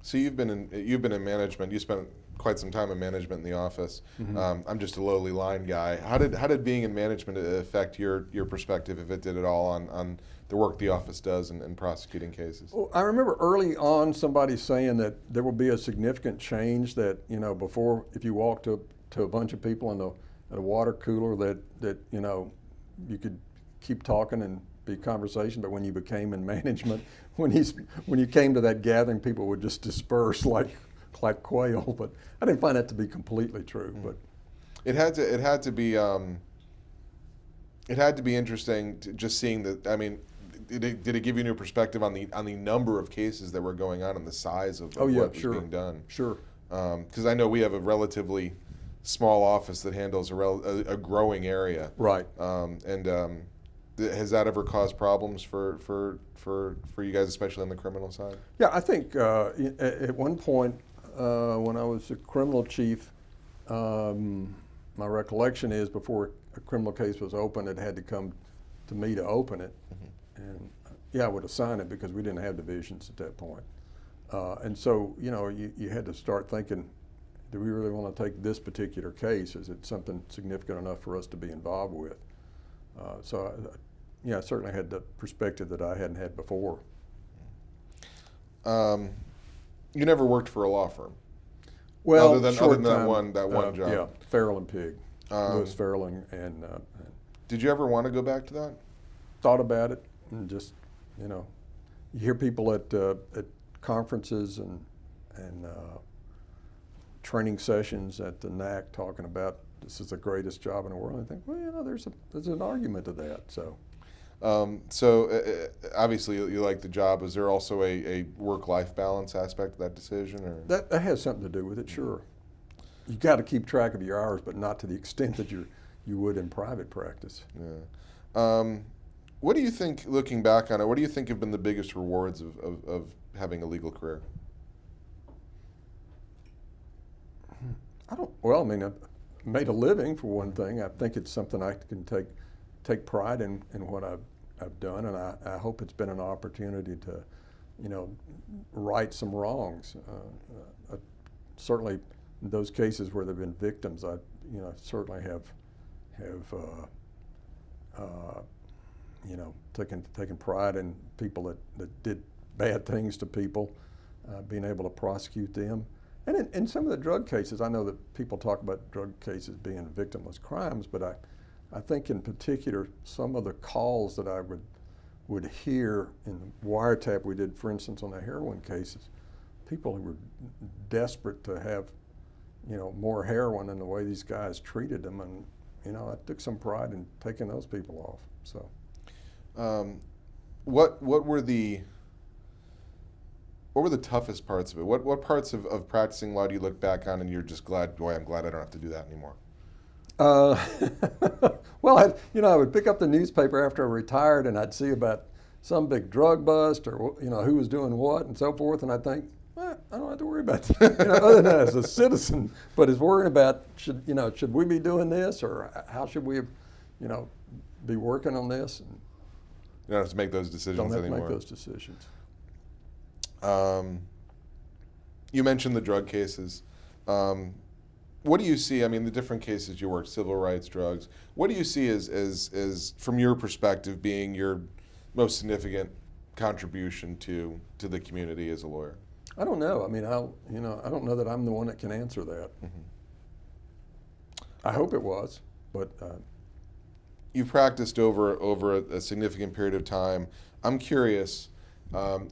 B: So
A: you've been in management. You spent quite some time in management in the office. I'm just a lowly line guy. How did being in management affect your perspective, if it did at all, on the work the office does in prosecuting cases?
B: Well, I remember early on somebody saying that there will be a significant change, that before, if you walk to a bunch of people at a water cooler, that you could keep talking and be conversation, but when you became in management, when you came to that gathering, people would just disperse like quail. But I didn't find that to be completely true. But
A: it had to be interesting just seeing that. I mean, did it give you a new perspective on the number of cases that were going on and the size of what was being done?
B: Sure.
A: Because I know we have a relatively small office that handles a growing area.
B: Right.
A: Has that ever caused problems for you guys, especially on the criminal side?
B: Yeah, I think at one point when I was a criminal chief, My recollection is before a criminal case was opened, it had to come to me to open it. And yeah, I would assign it because we didn't have divisions at that point. And so, you had to start thinking, do we really want to take this particular case? Is it something significant enough for us to be involved with? I certainly had the perspective that I hadn't had before.
A: You never worked for a law firm?
B: Well,
A: other than that one job.
B: Yeah, Farrell and Pig, Lewis Farrell and
A: did you ever want to go back to that?
B: thought about it and just, you hear people at conferences and training sessions at the NAC talking about this is the greatest job in the world. I think, well, there's an argument to that. So.
A: Obviously you like the job. Is there also a work-life balance aspect of that decision? Or?
B: That has something to do with it, sure. You got to keep track of your hours, but not to the extent that you would in private practice.
A: Yeah. What do you think, looking back on it, what do you think have been the biggest rewards of having a legal career?
B: I've made a living for one thing. I think it's something I can take pride in what I've done, and I hope it's been an opportunity to, right some wrongs. Certainly, in those cases where there've been victims, I certainly have taken pride in people that did bad things to people, being able to prosecute them. And in some of the drug cases, I know that people talk about drug cases being victimless crimes, but I think in particular some of the calls that I would hear in the wiretap we did, for instance, on the heroin cases, people who were desperate to have, more heroin than the way these guys treated them, and I took some pride in taking those people off. So,
A: what were the toughest parts of it? What parts of practicing law do you look back on and you're just glad, boy, I'm glad I don't have to do that anymore?
B: Well, I would pick up the newspaper after I retired, and I'd see about some big drug bust or who was doing what and so forth, and I'd think, I don't have to worry about that. Other than that, as a citizen, but is worrying about should we be doing this, or how should we, be working on this? And
A: you don't have to make those decisions anymore.
B: Don't have to make those decisions.
A: You mentioned the drug cases. What do you see? I mean, the different cases you worked, civil rights, drugs. What do you see as from your perspective, being your most significant contribution to the community as a lawyer?
B: I don't know. I mean, I don't know that I'm the one that can answer that.
A: Mm-hmm.
B: I hope it was, but
A: you've practiced over a significant period of time. I'm curious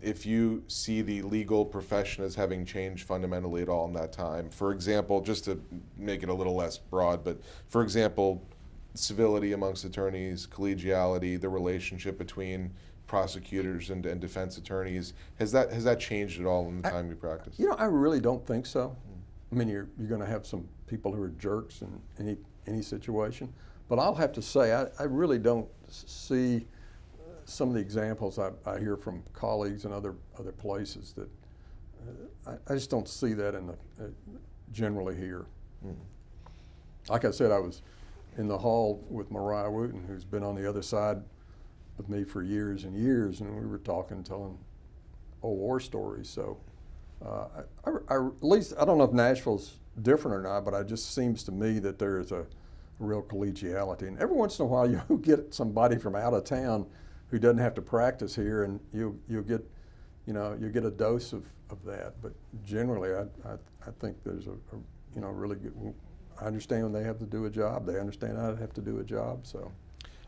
A: if you see the legal profession as having changed fundamentally at all in that time. For example, just to make it a little less broad, but for example, civility amongst attorneys, collegiality, the relationship between prosecutors and defense attorneys, has that changed at all in the time you practiced?
B: I really don't think so. I mean, you're going to have some people who are jerks in any situation, but I'll have to say I really don't see some of the examples I hear from colleagues and other places that I just don't see that generally here.
A: Mm.
B: Like I said, I was in the hall with Mariah Wooten, who's been on the other side with me for years and years, and we were telling old war stories. So at least, I don't know if Nashville's different or not, but it just seems to me that there is a real collegiality. And every once in a while you get somebody from out of town who doesn't have to practice here, and you'll get a dose of that. But generally, I think there's a really good. I understand when they have to do a job. They understand I have to do a job. So,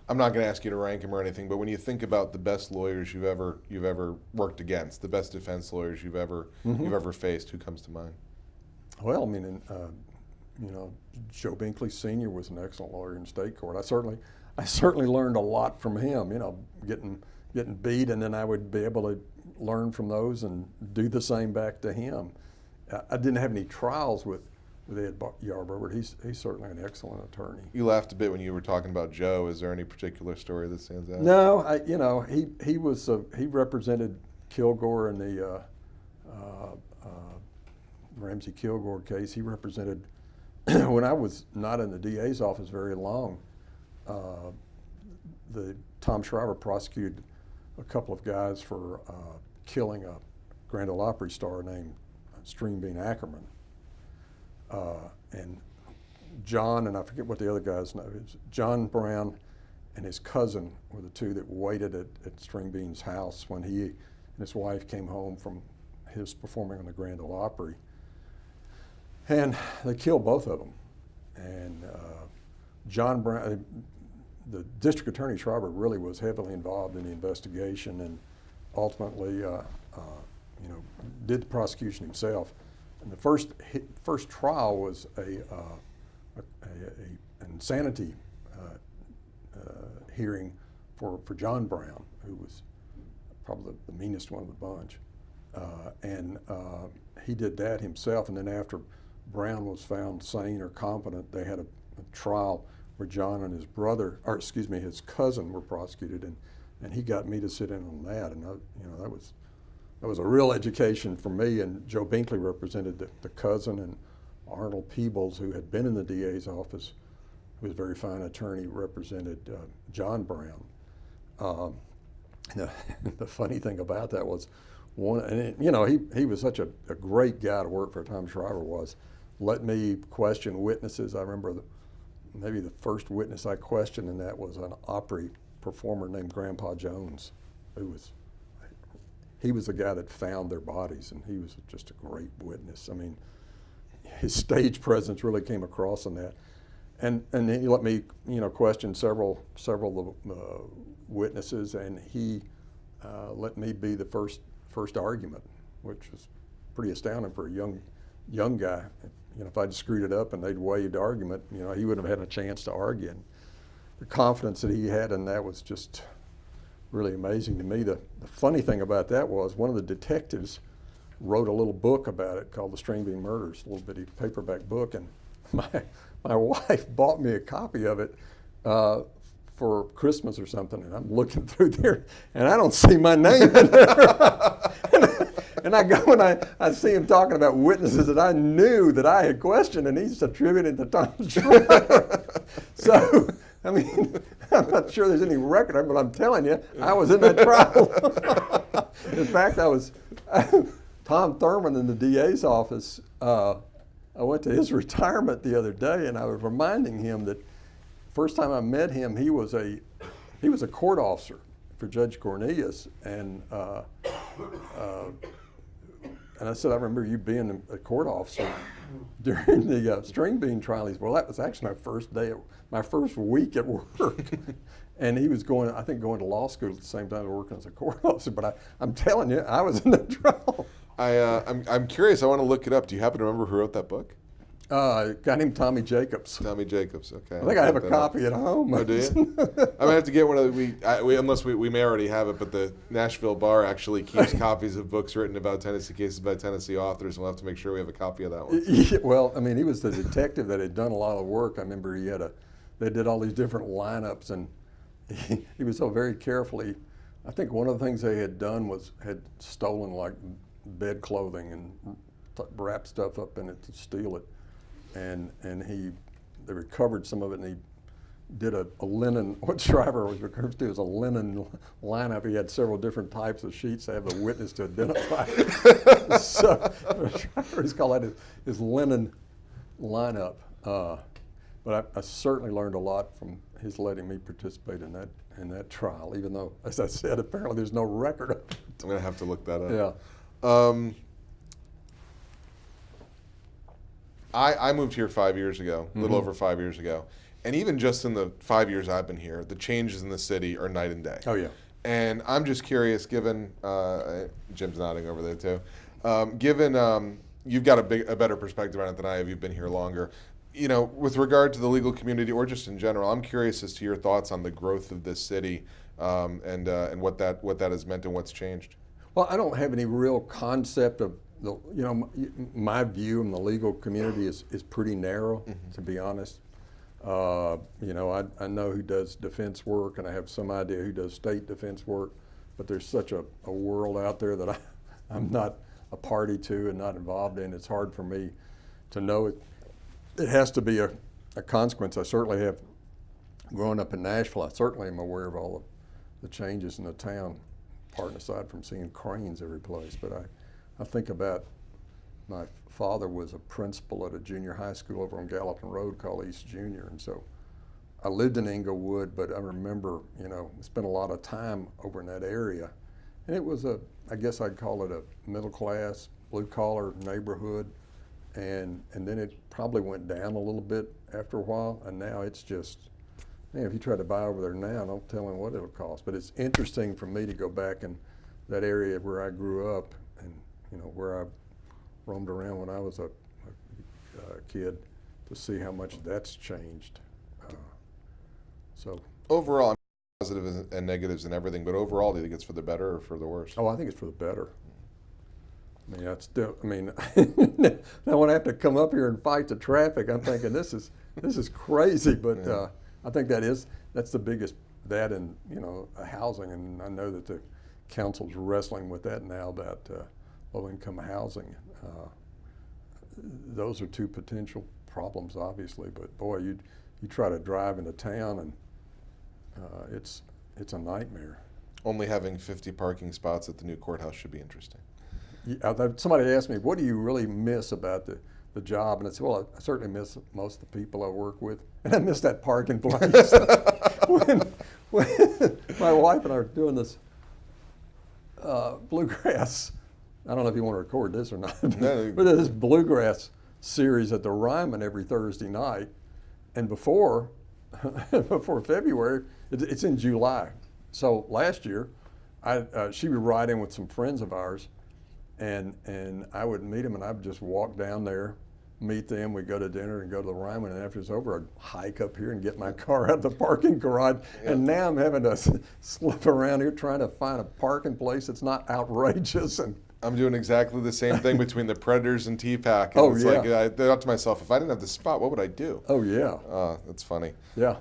A: I'm not going to ask you to rank them or anything, but when you think about the best lawyers you've ever worked against, the best defense lawyers you've ever faced, who comes to mind?
B: Well, I mean, Joe Binkley Sr. was an excellent lawyer in state court. I certainly learned a lot from him. Getting beat, and then I would be able to learn from those and do the same back to him. I didn't have any trials with Ed Yarbrough, but he's certainly an excellent attorney.
A: You laughed a bit when you were talking about Joe. Is there any particular story that stands out?
B: No, he represented Kilgore in the Ramsey Kilgore case. He represented when I was not in the DA's office very long, Tom Shriver prosecuted a couple of guys for killing a Grand Ole Opry star named String Bean Ackerman. And John, and I forget what the other guy's name is, John Brown and his cousin were the two that waited at String Bean's house when he and his wife came home from his performing on the Grand Ole Opry. And they killed both of them. And John Brown, the district attorney Schreiber really was heavily involved in the investigation and ultimately did the prosecution himself. And the first trial was an insanity hearing for John Brown, who was probably the meanest one of the bunch. And he did that himself, and then after Brown was found sane or competent, they had a trial where John and his brother, or excuse me, his cousin were prosecuted, and he got me to sit in on that, and that was a real education for me. And Joe Binkley represented the cousin, and Arnold Peebles, who had been in the DA's office, who was a very fine attorney, represented John Brown. The funny thing about that was, he was such a great guy to work for. Tom Shriver was. Let me question witnesses. I remember maybe the first witness I questioned in that was an Opry performer named Grandpa Jones, he was the guy that found their bodies, and he was just a great witness. I mean, his stage presence really came across in that. And he let me, question several of the witnesses, and he let me be the first argument, which was pretty astounding for a young guy. If I'd screwed it up and they'd waived argument, he wouldn't have had a chance to argue. And the confidence that he had in that was just really amazing to me. The funny thing about that was one of the detectives wrote a little book about it called The String Bean Murders, a little bitty paperback book, and my wife bought me a copy of it for Christmas or something, and I'm looking through there, and I don't see my name in there. And I go and I see him talking about witnesses that I knew that I had questioned, and he's attributed to Tom Shriver. So, I mean, I'm not sure there's any record of it, but I'm telling you, I was in that trial. In fact, Tom Thurman in the DA's office, I went to his retirement the other day, and I was reminding him that first time I met him, he was a court officer for Judge Cornelius, and I said, I remember you being a court officer during the String Bean trial. He said, well, that was actually my first week at work. And he was going to law school at the same time working as a court officer. But I'm telling you, I was in the trial.
A: I'm curious. I want to look it up. Do you happen to remember who wrote that book?
B: A guy named Tommy Jacobs.
A: Tommy Jacobs. Okay.
B: I think I have a copy at home.
A: Oh, do you? I might have to get one of unless we may already have it, but the Nashville bar actually keeps copies of books written about Tennessee cases by Tennessee authors, and we'll have to make sure we have a copy of that one.
B: Yeah, well, I mean, he was the detective that had done a lot of work. I remember they did all these different lineups, and he was so very carefully. I think one of the things they had done had stolen like bed clothing and wrapped stuff up in it to steal it. And they recovered some of it, and he did a linen, what Shriver was referred to as a linen lineup. He had several different types of sheets to have the witness to identify. So Shriver's called that his linen lineup. But I certainly learned a lot from his letting me participate in that trial, even though, as I said, apparently there's no record of it.
A: I'm going to have to look that up.
B: Yeah.
A: I moved here 5 years ago, a little over 5 years ago. And even just in the 5 years I've been here, the changes in the city are night and day.
B: Oh, yeah.
A: And I'm just curious, given, Jim's nodding over there too, given you've got a better perspective on it than I have, you've been here longer. With regard to the legal community or just in general, I'm curious as to your thoughts on the growth of this city and what that has meant and what's changed.
B: Well, I don't have any real concept of my view in the legal community is pretty narrow, to be honest. I know who does defense work, and I have some idea who does state defense work, but there's such a world out there that I'm not a party to and not involved in. It's hard for me to know it. it has to be a consequence. I certainly have, growing up in Nashville, I certainly am aware of all of the changes in the town, apart and aside from seeing cranes every place. But I think about my father was a principal at a junior high school over on Gallatin Road called East Junior, and so I lived in Inglewood, but I remember, spent a lot of time over in that area. And it was I guess I'd call it a middle class, blue collar neighborhood. And then it probably went down a little bit after a while, and now it's just, if you try to buy over there now, don't tell him what it'll cost. But it's interesting for me to go back in that area where I grew up and, where I roamed around when I was a kid to see how much that's changed. So
A: Overall, positives and negatives and everything, but overall, do you think it's for the better or for the worse?
B: Oh, I think it's for the better. I mean, that's still. I mean, now when I have to come up here and fight the traffic, I'm thinking this is crazy. But
A: Yeah.
B: I think that's the biggest, that and housing, and I know that the council's wrestling with that now about low-income housing. Those are two potential problems, obviously. But boy, you try to drive into town, and it's a nightmare.
A: Only having 50 parking spots at the new courthouse should be interesting.
B: Yeah, somebody asked me, what do you really miss about the job? And I said, well, I certainly miss most of the people I work with. And I miss that parking place. when my wife and I are doing this bluegrass, I don't know if you want to record this or not,
A: No.
B: but this bluegrass series at the Ryman every Thursday night. And before February, it's in July. So last year, she would ride in with some friends of ours, and I would meet them, and I would just walk down there, meet them. We'd go to dinner and go to the Ryman, and after it's over, I'd hike up here and get my car out of the parking garage.
A: Yeah.
B: And now I'm having to slip around here trying to find a parking place that's not outrageous. And
A: I'm doing exactly the same thing between the Predators and TPAC.
B: Oh,
A: It's
B: yeah.
A: like I thought to myself, if I didn't have the spot, what would I do?
B: oh yeah,
A: That's funny.
B: yeah,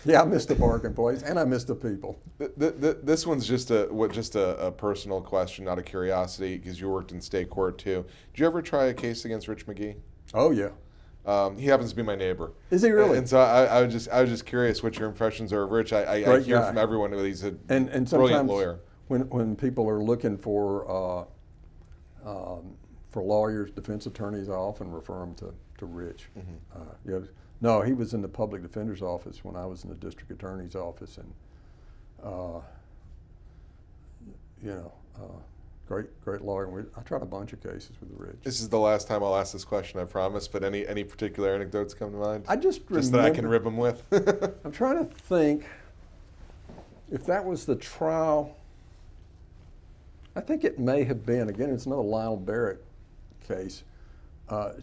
B: yeah. I missed the parking place, and I missed the people.
A: This one's just a personal question, not a curiosity, because you worked in state court too. Did you ever try a case against Rich McGee?
B: Oh yeah.
A: He happens to be my neighbor.
B: Is he really?
A: And so I was just curious what your impressions are of Rich. I
B: Great
A: hear
B: guy.
A: from everyone that he's a
B: And
A: brilliant
B: sometimes
A: lawyer.
B: when people are looking for lawyers, defense attorneys, I often refer them to Rich.
A: Mm-hmm.
B: Yeah, no, he was in the public defender's office when I was in the district attorney's office, and great lawyer. And I tried a bunch of cases with Rich.
A: This is the last time I'll ask this question, I promise. But any particular anecdotes come to mind?
B: I just remember,
A: that I can rib him with.
B: I'm trying to think if that was the trial. I think it may have been, again, it's another Lyle Barrett case.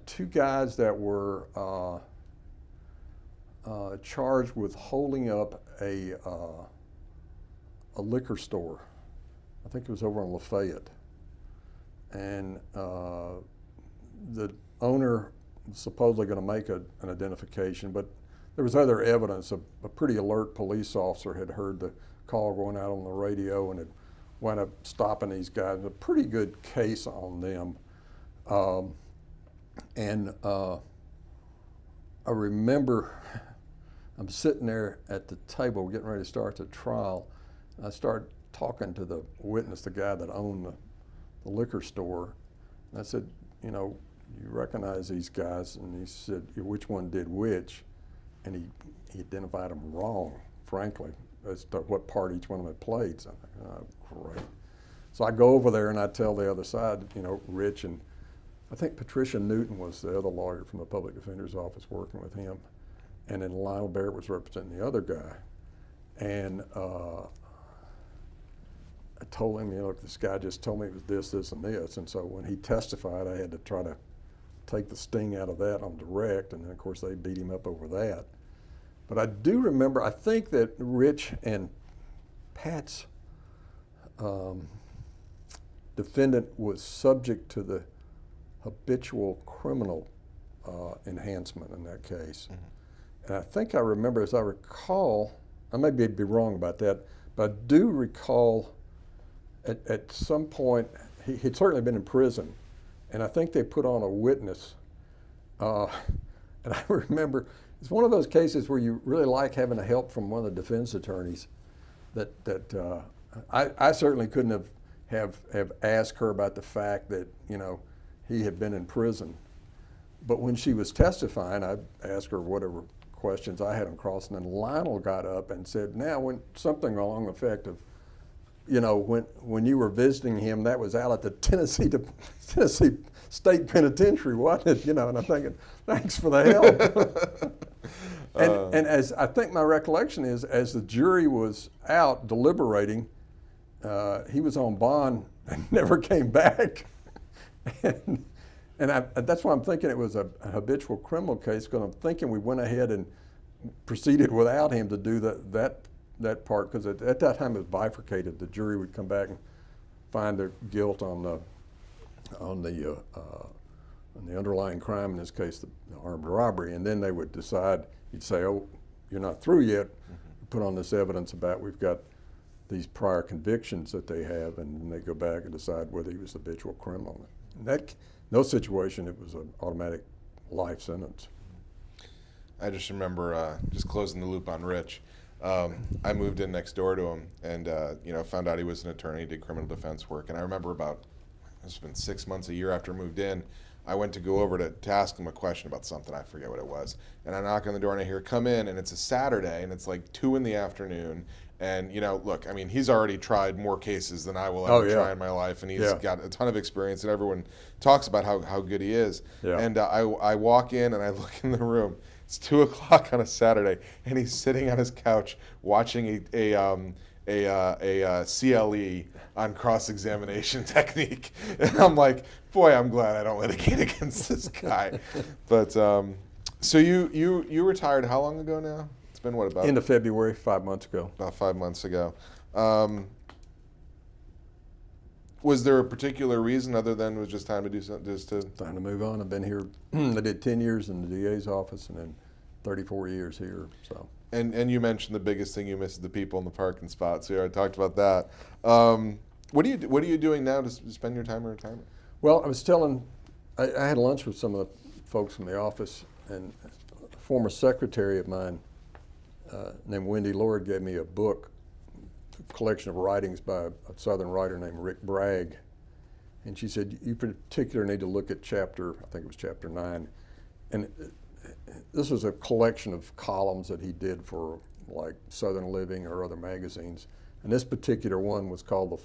B: Two guys that were charged with holding up a liquor store. I think it was over on Lafayette. And the owner was supposedly going to make an identification, but there was other evidence. A pretty alert police officer had heard the call going out on the radio and had wound up stopping these guys. A pretty good case on them. I remember I'm sitting there at the table getting ready to start the trial. I started talking to the witness, the guy that owned the liquor store. And I said, you recognize these guys? And he said, which one did which? And he identified them wrong, frankly, as to what part each one of them had played. So I'm like, oh, great. So I go over there and I tell the other side, Rich, and I think Patricia Newton was the other lawyer from the public defender's office working with him. And then Lionel Barrett was representing the other guy. And I told him, look, this guy just told me it was this, and this. And so when he testified, I had to try to take the sting out of that on direct. And then, of course, they beat him up over that. But I do remember, I think that Rich and Pat's defendant was subject to the habitual criminal enhancement in that case. Mm-hmm. And I think I remember, as I recall, I may be wrong about that, but I do recall at some point, he'd certainly been in prison, and I think they put on a witness And I remember it's one of those cases where you really like having the help from one of the defense attorneys. I certainly couldn't have asked her about the fact that he had been in prison. But when she was testifying, I asked her whatever questions I had on cross, and then Lionel got up and said, "Now, when something along the effect of, when you were visiting him, that was out at the Tennessee State Penitentiary, wasn't it?" And I'm thinking, thanks for the help. And as I think my recollection is, as the jury was out deliberating, he was on bond and never came back. And that's why I'm thinking it was a habitual criminal case, because I'm thinking we went ahead and proceeded without him to do that part, because at that time it was bifurcated. The jury would come back and find their guilt on the underlying crime, in this case the armed robbery, and then they would decide. You'd say, "Oh, you're not through yet. Put on this evidence about we've got these prior convictions that they have," and then they go back and decide whether he was a habitual criminal. No situation, it was an automatic life sentence.
A: I just remember just closing the loop on Rich. I moved in next door to him, and found out he was an attorney, did criminal defense work. And I remember it's been 6 months, a year after I moved in, I went to go over to ask him a question about something, I forget what it was. And I knock on the door and I hear, "Come in," and it's a Saturday, and it's like 2 p.m. And look, I mean, he's already tried more cases than I will ever try in my life, and he's got a ton of experience, and everyone talks about how good he is. Yeah. And I walk in and I look in the room. It's 2 o'clock on a Saturday, and he's sitting on his couch watching a CLE on cross-examination technique, and I'm like, boy, I'm glad I don't litigate against this guy. But so you retired how long ago now? It's been what, about
B: end of February, 5 months ago.
A: About 5 months ago. Was there a particular reason other than it was just time to do something?
B: Time to move on. I've been here. I did 10 years in the DA's office, and then 34 years here. So.
A: And you mentioned the biggest thing you miss is the people in the parking spot. So I talked about that. What are you doing now to spend your time in retirement?
B: Well, I had lunch with some of the folks from the office, and a former secretary of mine named Wendy Lord gave me a book, a collection of writings by a Southern writer named Rick Bragg. And she said, "You particularly need to look at chapter 9. And this was a collection of columns that he did for like Southern Living or other magazines. And this particular one was called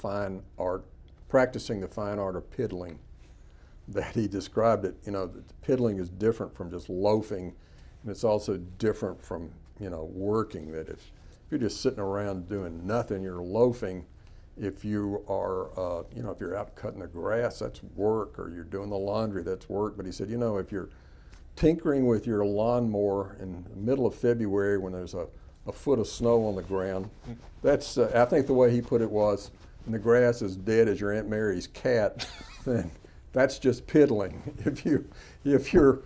B: Practicing the Fine Art of Piddling. That he described it, that piddling is different from just loafing, and it's also different from, working. That if you're just sitting around doing nothing, you're loafing. If you are, if you're out cutting the grass, that's work, or you're doing the laundry, that's work. But he said, if you're tinkering with your lawnmower in the middle of February when there's a foot of snow on the ground, that's, I think the way he put it was, when the grass is dead as your Aunt Mary's cat, then that's just piddling. If you're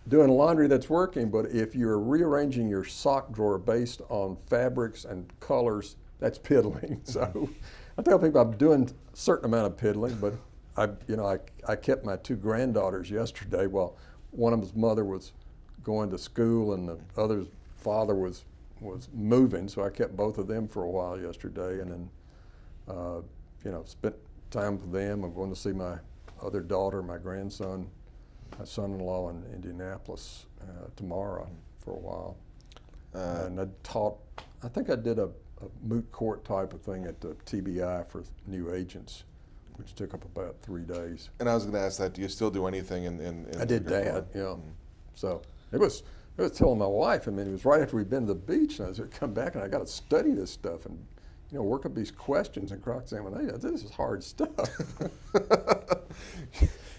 B: doing laundry, that's working, but if you're rearranging your sock drawer based on fabrics and colors, that's piddling. So I tell people I'm doing a certain amount of piddling, but I kept my 2 granddaughters yesterday while one of them's mother was going to school and the other's father was moving, so I kept both of them for a while yesterday, and then spent time with them. I'm going to see my other daughter, my grandson, my son-in-law in Indianapolis tomorrow for a while. And I think I did a moot court type of thing at the TBI for new agents, which took up about 3 days.
A: And I was going to ask that, do you still do anything in
B: I did that, So it was telling my wife, it was right after we'd been to the beach, and I was going to come back and I got to study this stuff and work up these questions and cross-examination. This is hard stuff.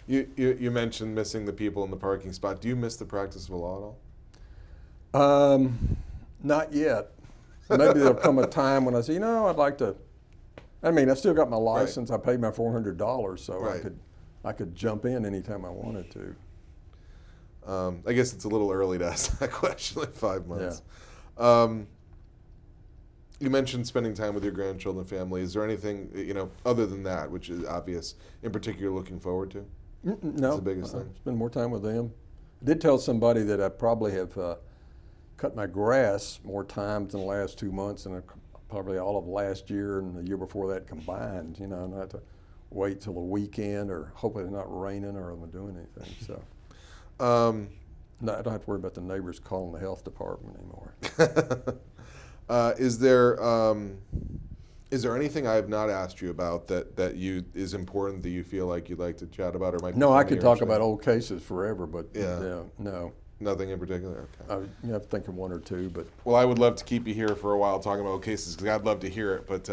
A: You mentioned missing the people in the parking spot. Do you miss the practice of law at all?
B: Not yet. Maybe there'll come a time when I say, I'd like to. I still got my license. Right. I paid my $400, so right. I could jump in anytime I wanted to.
A: I guess it's a little early to ask that question, like 5 months. Yeah. You mentioned spending time with your grandchildren and family. Is there anything, other than that, which is obvious, in particular looking forward to?
B: No.
A: That's the biggest thing.
B: Spend more time with them. did tell somebody that I probably have cut my grass more times in the last 2 months than probably all of last year and the year before that combined. You know, not to wait till the weekend or hopefully it's not raining or I'm doing anything. So no, I don't have to worry about the neighbors calling the health department anymore.
A: Is there anything I have not asked you about that is important that you feel like you'd like to chat about or might be
B: No, I
A: funny
B: could
A: or
B: talk
A: share?
B: about old cases forever, but
A: Yeah.
B: no.
A: Nothing in particular? Okay.
B: You have to think of one or two, but
A: Well, I would love to keep you here for a while talking about cases because I'd love to hear it, but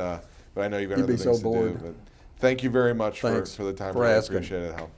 A: I know you've got
B: You'd
A: other
B: be
A: things
B: so
A: to do.
B: bored.
A: But thank you very much
B: Thanks
A: for the time.
B: for
A: Really
B: asking.
A: appreciate it, Hal.